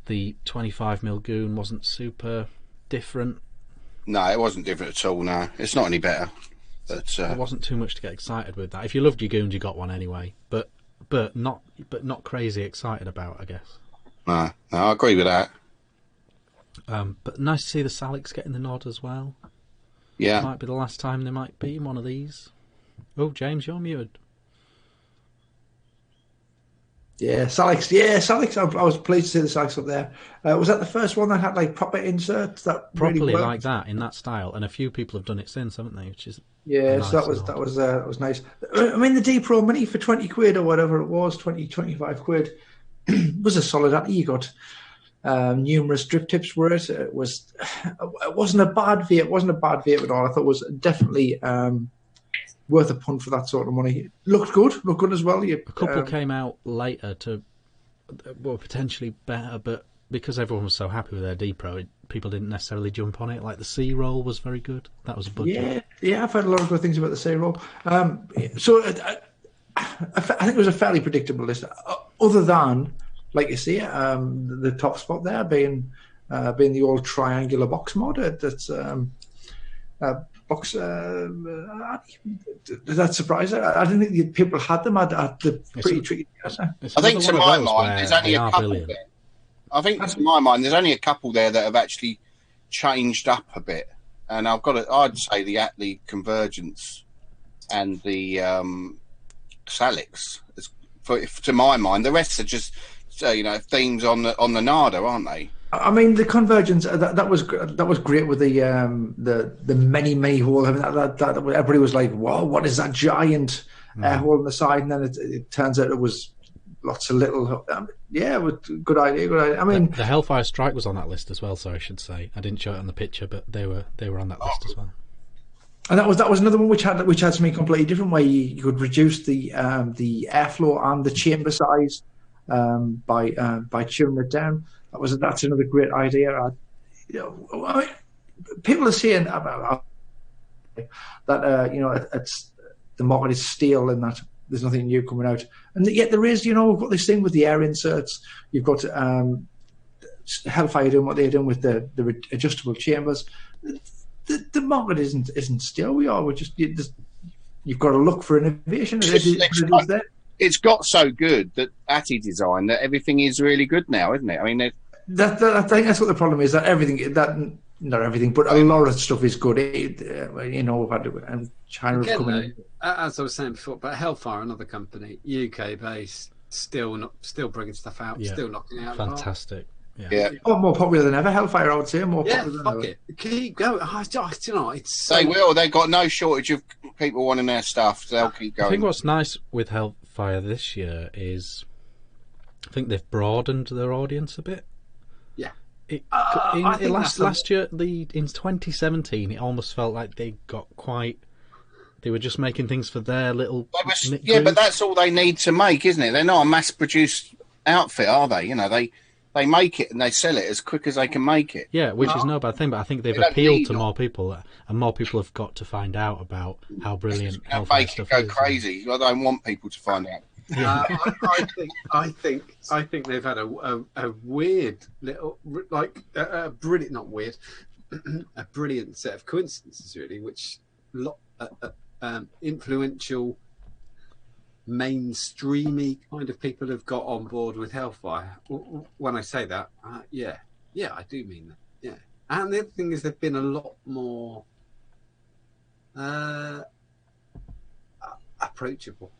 the 25mm Goon wasn't super different. No, it wasn't different at all. No, it's not any better. But there wasn't too much to get excited with that. If you loved your Goons, you got one anyway. But not crazy excited about, I guess. No, I agree with that. But nice to see the Salix getting the nod as well. Yeah, Might be the last time they might be in one of these. Oh, James, you're muted. Yeah, Salix. I was pleased to see the Salix up there. Was that the first one that had like proper inserts that properly really like that in that style? And a few people have done it since, haven't they? Which is nice. So that was nice. I mean, the D Pro Mini for 20 quid or whatever it was, 25 quid, was a solid ATI. You got numerous drip tips for it. It wasn't a bad vape. It wasn't a bad vape at all. I thought it was definitely worth a punt for that sort of money. Looked good as well. A couple came out later to were potentially better, but because everyone was so happy with their D Pro, people didn't necessarily jump on it. Like the C roll was very good. That was a budget. Yeah, I've heard a lot of good things about the C roll. So I think it was a fairly predictable list, other than, like you see, the top spot there being the old triangular box mod. That's box. Does that surprise you? I didn't think people had them at the pretty tricky. I think to my mind, there's only a couple there. I think to my mind, there's only a couple there that have actually changed up a bit, and I'd say the Atlee Convergence and the Salix. To my mind, the rest are just themes on the Nada, aren't they? I mean, the Convergence that was great with the many hole. I mean, that everybody was like, "Whoa, what is that giant air hole on the side?" And then it turns out it was lots of little. It was good idea. I mean, the Hellfire Strike was on that list as well. So I should say I didn't show it on the picture, but they were on that list as well. And that was another one which had something completely different, where you could reduce the airflow and the chamber size by tuning it down. That's another great idea. People are saying about that it's the market is stale and that there's nothing new coming out, and yet there is. We've got this thing with the air inserts. You've got Hellfire doing what they're doing with the adjustable chambers. the market isn't still. We are. We're just you've got to look for innovation. It's got so good that Atty Design that everything is really good now, isn't it? I mean, I think that's what the problem is. That not everything, but a lot of stuff is good. And China's coming in. As I was saying before, but Hellfire, another company, UK based, still bringing stuff out, still knocking it out. Fantastic. Yeah. Oh, more popular than ever. Hellfire, I would say, more popular than ever. It. Keep going. It's they will. They've got no shortage of people wanting their stuff. So they'll keep going. I think what's nice with Hellfire this year is, I think they've broadened their audience a bit. Yeah. Last year, in 2017, it almost felt like they got quite. They were just making things for their little. But that's all they need to make, isn't it? They're not a mass-produced outfit, are they? They make it and they sell it as quick as they can make it. Yeah, which is no bad thing, but I think they've appealed to more people, and more people have got to find out about how brilliant Hellfire stuff is. Go crazy. I don't want people to find out. I think they've had a weird little, a brilliant, not weird, a brilliant set of coincidences, really, which influential, mainstreamy kind of people have got on board with Hellfire. When I say that, I do mean that. Yeah, and the other thing is they've been a lot more approachable,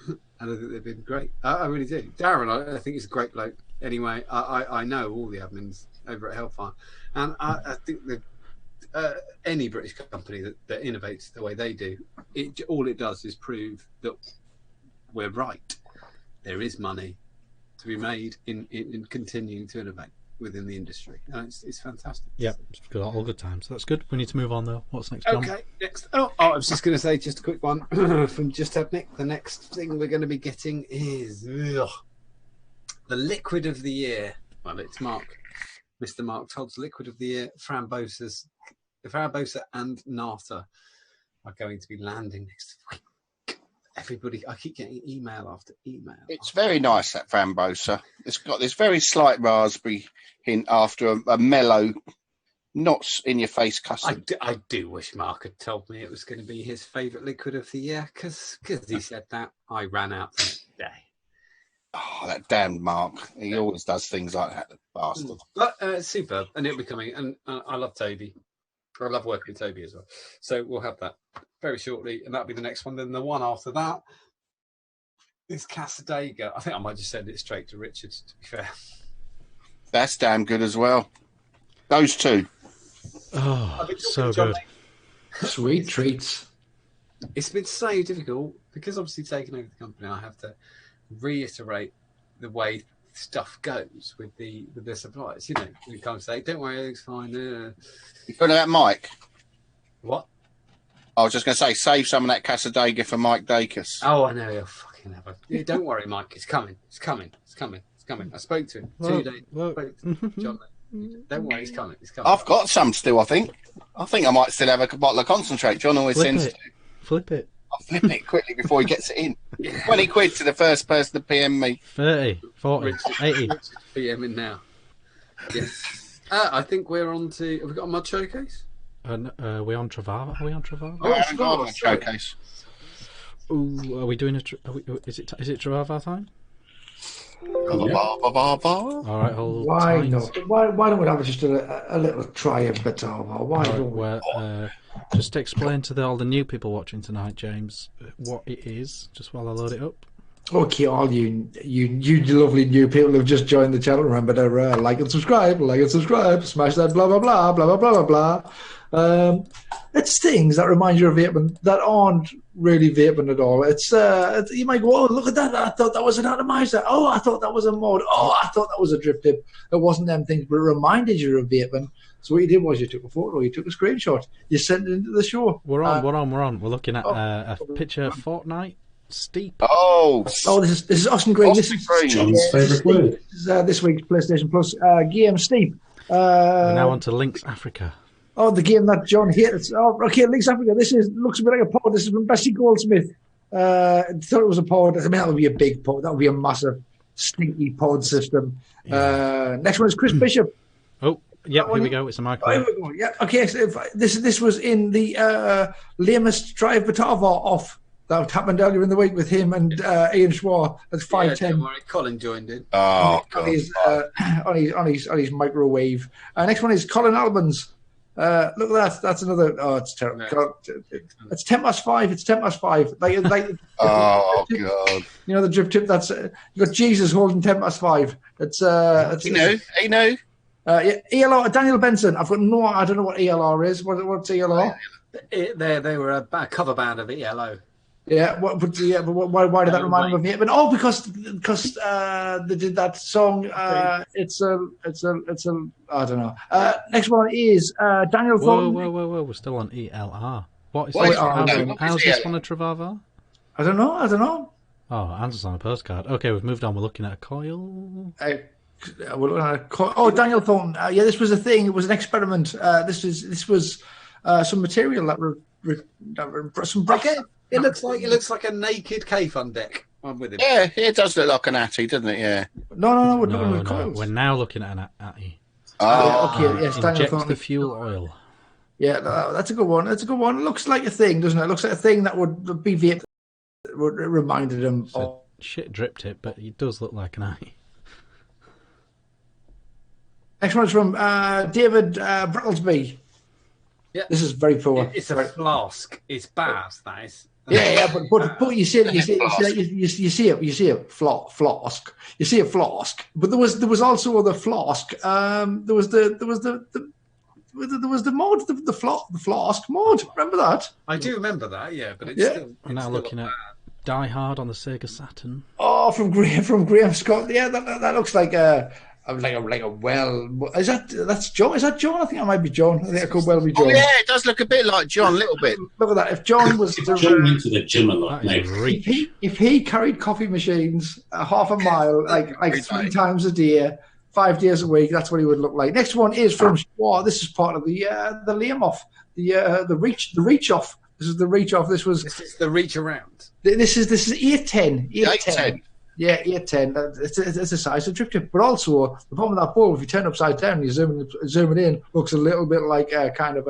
and I think they've been great. I really do. Darren, I think he's a great bloke. Anyway, I know all the admins over at Hellfire, and I think that any British company that innovates the way they do, all it does is prove that we're right. There is money to be made in continuing to innovate within the industry, and it's fantastic. Yeah, it's got all good times. So that's good. We need to move on though. What's next, John? Okay, next. Oh, I was just going to say, just a quick one from Just Have Nick. The next thing we're going to be getting is the liquid of the year. Well, it's Mr. Mark Todd's liquid of the year. Frambosa and Nata are going to be landing next week. Everybody, I keep getting email after email. It's very nice, that Frambosa. It's got this very slight raspberry hint after a mellow, not in your face custard. I do wish Mark had told me it was going to be his favourite liquid of the year, because he said that. I ran out the next day. Oh, that damned Mark. He always does things like that, the bastard. But superb, and it'll be coming. And I love Toby. I love working with Toby as well. So we'll have that very shortly, and that'll be the next one. Then the one after that is Casadega. I think I might just send it straight to Richard, to be fair. That's damn good as well. Those two. Oh, so good. Sweet treats. It's been so difficult because obviously taking over the company, I have to reiterate the way stuff goes with the suppliers. We can't say, "Don't worry, everything's fine." You put that Mike. What? I was just going to say, save some of that Casadega for Mike Dacus. Oh, I know. You'll fucking have it. Don't worry, Mike. It's coming. It's coming. It's coming. It's coming. I spoke to him 2 days. John, don't worry. It's coming. It's coming. I've got some still, I think. I might still have a bottle of concentrate. John always sends it. Flip it. I'll flip it quickly before he gets it in. 20 quid to the first person to PM me. 30, 40, 80. PM in now. Yes. I think we're on to... Have we got a mud showcase? Are we on Travava? Are we on Travava? I haven't got a mud showcase. Ooh, are we doing is it Travava time? All right, hold Why tight. not? Why don't we have just a little try of Batava? Why don't we? Just explain to all the new people watching tonight, James, what it is, just while I load it up. Okay, all you lovely new people who've just joined the channel, remember to like and subscribe, smash that blah blah blah blah blah blah blah blah. It's things that remind you of vaping that aren't really vaping at all. It's you might go, oh, look at that! I thought that was an atomizer. Oh, I thought that was a mod. Oh, I thought that was a drip tip. It wasn't them things, but it reminded you of vaping. So what you did was you took a photo, you took a screenshot, you sent it into the show. We're on. We're looking at a picture Fortnite. Steep. Oh, this is Austin Green. This is John's favourite word. This is this week's PlayStation Plus game, Steep. We're now on to Lynx Africa. Oh, the game that John hates. Oh, okay, Lynx Africa. This looks a bit like a pod. This is from Bessie Goldsmith. I thought it was a pod. I mean, that would be a big pod. That would be a massive, stinky pod system. Yeah. Next one is Chris Bishop. Oh, Yep, here we go. It's a micro. Yeah. Okay. So this was in the lamest drive Batava off that happened earlier in the week with him and Ian Schwar. That's 510. Yeah, Colin joined in. Oh, on his microwave. Next one is Colin Albans. Look at that. That's another. Oh, it's terrible. No. It's 5:10. It's 5:10. Like oh God! You know the drip tip. That's you got Jesus holding 5:10. It's he knew. Yeah, ELR Daniel Benson. I don't know what ELR is. What's ELR? They were a cover band of ELO. Yeah, but why did that remind me of it? But because they did that song. It's a I don't know. Next one is Daniel Thornton. Whoa! We're still on ELR. What is how's this one a Travava? I don't know. Oh, answers on a postcard. Okay, we've moved on. We're looking at a coil. Daniel Thornton. Yeah, this was a thing. It was an experiment. This was some material that some bracket. It looks like a naked cave on deck. I'm with him. Yeah, it does look like an Atty, doesn't it? Yeah. No. We're looking at coils. We're now looking at an Atty. Okay. Yes, Daniel Injects Thornton. the fuel oil. Yeah, that's a good one. It looks like a thing, doesn't it? It looks like a thing that would be vape. Would reminded him of shit drip tip, but it does look like an Atty. Next one is from David Brattlesby. Yeah, this is very poor. It's a flask. It's bad. That is. Yeah, but you see a flask. You see a flask, but there was also the flask. There was the mod, the flask mod. Remember that? I do remember that. Yeah, but it's still. I'm now looking at Die Hard on the Sega Saturn. Oh, from Graham Scott. Yeah, that looks like a well. That's John? Is that John? I think that might be John. I think it could well be John. Oh yeah, it does look a bit like John, a little bit. Look at that. If John was John went to the gym a lot, if he carried coffee machines half a mile, like 3 times a day, 5 days a week, that's what he would look like. Next one is from Schwar. This is part of the lame off, the reach off. This is the reach off. This is the reach around. This is 810. 810. Yeah, 810. It's a size of drip tip, but also the bottom of that bowl, if you turn it upside down, you zoom it in, looks a little bit like kind of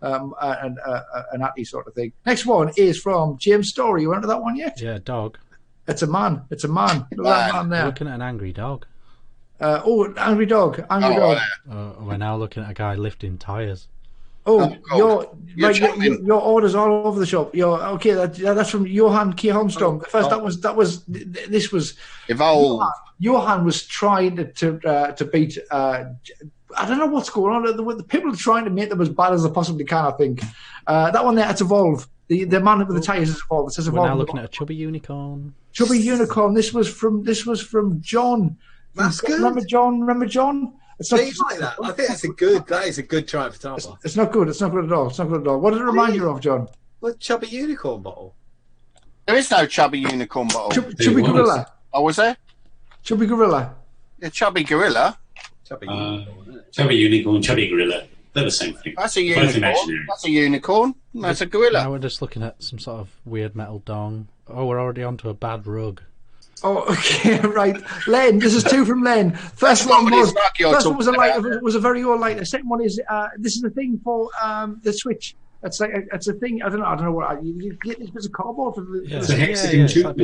an Atty sort of thing. Next one is from James Story. You went to that one yet? Yeah, dog. It's a man. Look at that man there. Looking at an angry dog. Angry dog. We're now looking at a guy lifting tyres. Your orders all over the shop. Okay. That's from Johan K. Holmstrom. First, this was Evolve. Johan was trying to beat. I don't know what's going on. The people are trying to make them as bad as they possibly can. I think that one there. It's Evolve. The man with the tyres is Evolve. It says Evolve. We're now looking at a chubby unicorn. Chubby unicorn. This was from John. That's good. Remember John? It's not like that. I think that is a good try for Tapa. It's not good. It's not good at all. What does it remind you of, John? What chubby unicorn bottle? There is no chubby unicorn bottle. Chubby gorilla. Oh, was there? Chubby gorilla. Yeah, chubby gorilla. Chubby unicorn, chubby gorilla. They're the same thing. That's a unicorn. That's a gorilla. Now we're just looking at some sort of weird metal dong. Oh, we're already onto a bad rug. Oh, okay, right. Len, this is 2 from Len. First one was a very old light. The second one is this is a thing for the Switch. It's a thing. I don't know what you get these bits of cardboard for the. It's a hexagon tube.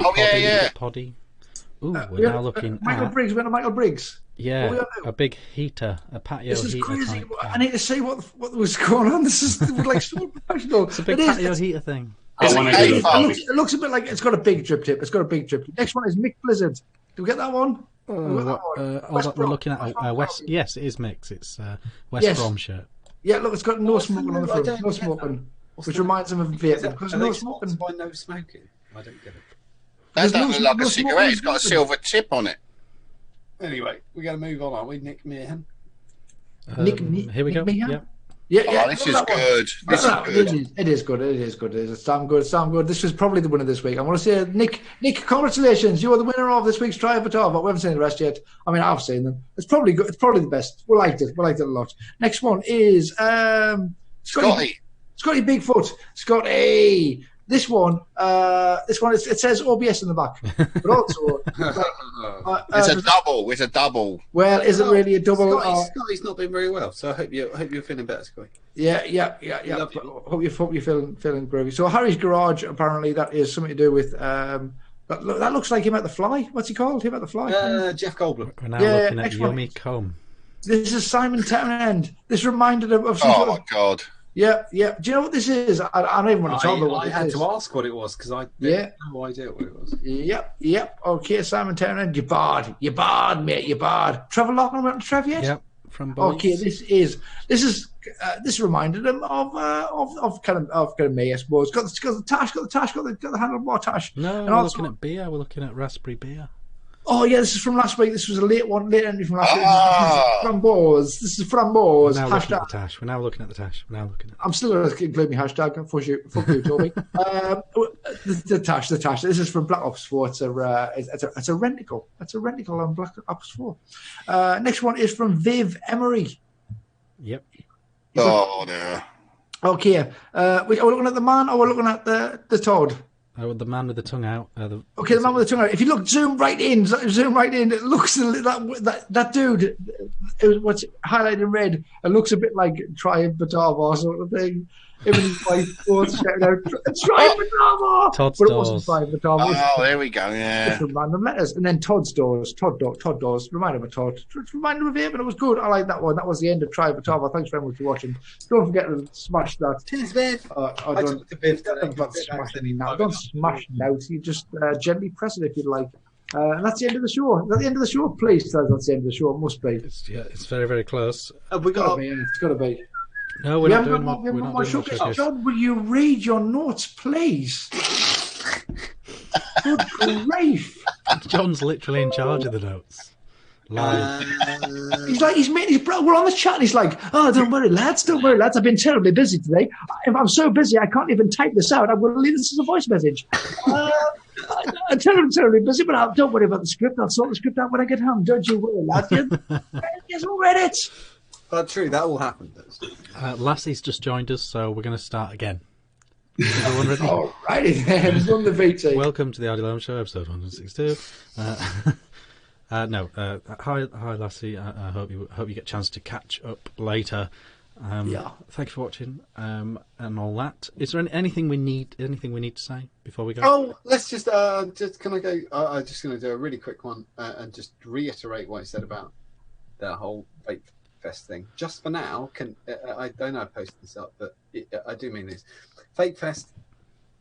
Poddy. Ooh, we're now looking Michael at Briggs. We're to Michael Briggs. Yeah, a big heater, a patio heater. This is crazy. Type, I need to see what was going on. This is like so professional. It's a big patio heater thing. It looks a bit like it's got a big drip tip. Next one is Mick Blizzard. Do we get that one? We're looking at West. Yes, it is Mick's. It's West Brom shirt. Yeah, look, it's got no smoking on the front. No smoking, which reminds them of Vietnam. Because no smoking. Why no smoking? I don't get it. That doesn't look like a cigarette. It's got a silver tip on it. Anyway, we're going to move on, aren't we, Nick Meehan? Here we go. Yeah, this is good. It is good. It's damn good. This was probably the winner this week. I want to say, Nick, congratulations. You are the winner of this week's Try but we haven't seen the rest yet. I mean, I've seen them. It's probably good. It's probably the best. We liked it a lot. Next one is Scotty Bigfoot. Scotty, This one, it says OBS in the back, but also it's a double. It's a double. Well, is it really a double? Scotty's not been very well, so I hope you're feeling better, Scotty. Yeah. Hope you're feeling groovy. So Harry's Garage, apparently that is something to do with. That looks like him at the Fly. What's he called? Him at the Fly? Jeff Goldblum. We're now looking at Yummy Comb. This is Simon Townend. This reminded him of some Oh, my God. Yeah. Do you know what this is? I don't even want to talk about what I had to ask what it was because I had no idea what it was. Yep. Okay, Simon Townend, you barred, mate, you barred. Trevor Loughlin went to Trev yet? Yep, from Boys. Okay, this reminded him of kind of me, I suppose. Got the tash, got the handlebar tash. No, we're looking at beer. We're looking at raspberry beer. Oh yeah, this is from last week. This was a late entry from last week. Framboise. This is framboise. We're now looking at the tash. We're now looking at the tash. I'm still going to include my hashtag. Fuck you, Toby. The tash. This is from Black Ops 4. It's a renticle. It's a renticle on Black Ops 4. Next one is from Viv Emery. Yep. Oh no. Okay. Are we looking at the man or we're looking at the Todd? The man with the tongue out. The man with the tongue out. If you look, zoom right in. It looks that dude. What's highlighted in red? It looks a bit like Triumph Batava sort of thing. Him and his wife both shouting out Triumph Batava. Todd's but it doors. wasn't Triumph Batava. Oh, there we go. Yeah. Different random letters, and then Todd's doors. Todd doors. Remind him of Todd. Remind him of him, and it was good. I like that one. That was the end of Triumph Batava. Thanks very much for watching. Don't forget to smash that. Cheers, Viv. Don't smash it out. You just gently press it if you'd like. And that's the end of the show. Is that the end of the show? Please tell us that's the end of the show. It must be. It's very, very close. We got. It's got to be. No, we're not doing more showcase. John, will you read your notes, please? Good grief! John's literally in charge of the notes. He's making his brother. We're on the chat, and he's like, "Oh, don't worry, lads. I've been terribly busy today. I'm so busy, I can't even type this out. I'm going to leave this as a voice message. I'm terribly busy, but don't worry about the script. I'll sort the script out when I get home. Don't you worry, lads. Yes, we'll read it." True, that will happen. Lassie's just joined us, so we're going to start again. Everyone ready? All righty then, from the VT. Welcome to the Ardy Loan Show, episode 162. Hi Lassie. I hope you get a chance to catch up later. Thank you for watching and all that. Is there anything we need to say before we go? Oh, let's just can I go? I'm just going to do a really quick one and just reiterate what I said about the whole Vape Fest thing. Just for now, I don't know I posted this up, but I do mean this. Vape Fest,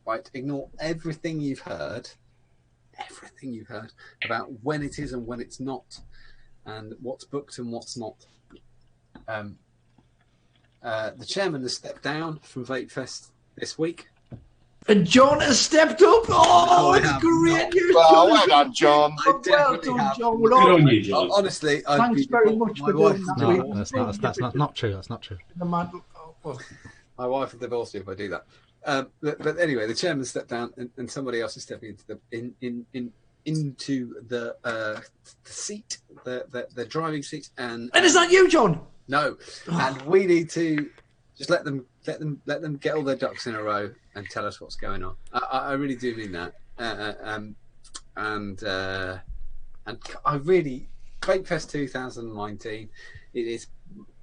right? Ignore everything you've heard about when it is and when it's not, and what's booked and what's not. The chairman has stepped down from Vape Fest this week. And John has stepped up. Oh, it's great news. Well done, John. Well done, John. Good on you, John. Honestly, thanks very much for doing that. No, that's not true. That's not true. My wife will divorce you if I do that. But anyway, the chairman stepped down, and somebody else is stepping into the seat, the driving seat, and is that you, John? No, and we need to just let them get all their ducks in a row and tell us what's going on. I really do mean that, and I really Vape Fest 2019. It is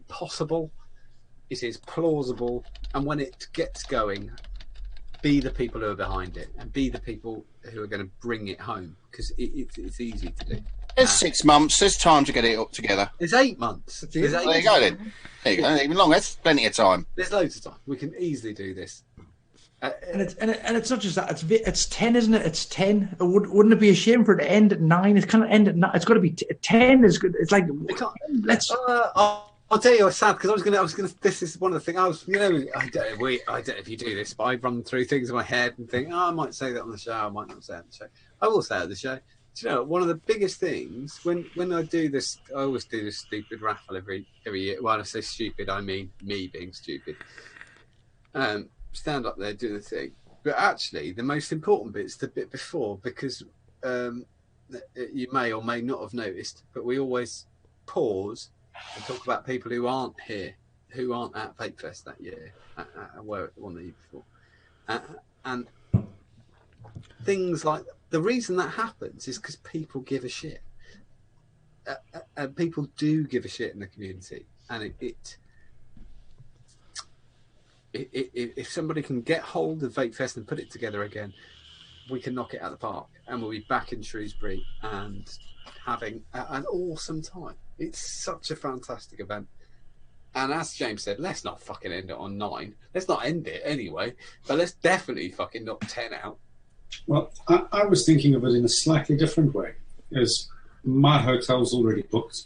possible. It is plausible, and when it gets going, be the people who are behind it, and be the people who are going to bring it home, because it's easy to do. There's 6 months. There's time to get it up together. It's 8 months. There you go then. There you go. Even longer. That's plenty of time. There's loads of time. We can easily do this. And it's not just that. It's 10, isn't it? It's 10. Wouldn't it be a shame for it to end at 9? It's kind of end at 9. It's got to be 10. Is good. It's like let's. I'll tell you what's sad, because I was gonna. This is one of the things I don't know if you do this, but I run through things in my head and think, I might say that on the show, I might not say it on the show. I will say it on the show. Do you know, one of the biggest things when I do this, I always do this stupid raffle every year. When I say stupid, I mean me being stupid. Stand up there, do the thing. But actually, the most important bit's the bit before, because you may or may not have noticed, but we always pause and talk about people who aren't here, who aren't at Vape Fest that year, were one the year before. And things like the reason that happens is because people give a shit, and people do give a shit in the community, and if somebody can get hold of Vape Fest and put it together again, we can knock it out of the park, and we'll be back in Shrewsbury and having an awesome time. It's such a fantastic event. And as James said, let's not fucking end it on 9. Let's not end it anyway, but let's definitely fucking knock 10 out. Well, I was thinking of it in a slightly different way. As my hotel's already booked,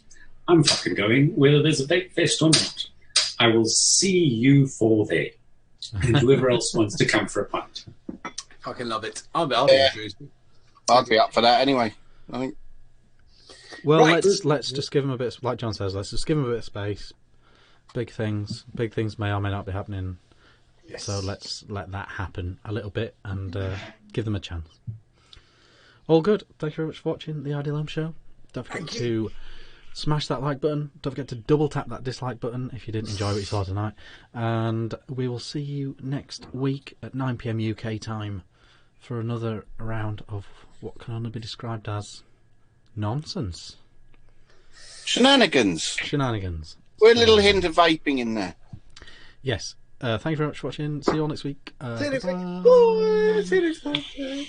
I'm fucking going, whether there's a Vape Fest or not. I will see you for there. And whoever else wants to come for a pint. Fucking love it. I'll be in Shrewsbury. I'd be up for that anyway, I think. Well, Right. let's just give them a bit, like John says, let's just give them a bit of space. Big things may or may not be happening. Yes. So let's let that happen a little bit and give them a chance. All good. Thank you very much for watching the Ideal Home Show. Don't forget to smash that like button. Don't forget to double tap that dislike button if you didn't enjoy what you saw tonight. And we will see you next week at 9 PM UK time for another round of what can only be described as nonsense. Shenanigans. With a little hint of vaping in there. Yes. Thank you very much for watching. See you all next week. See you next week. Bye. Bye. See you next time.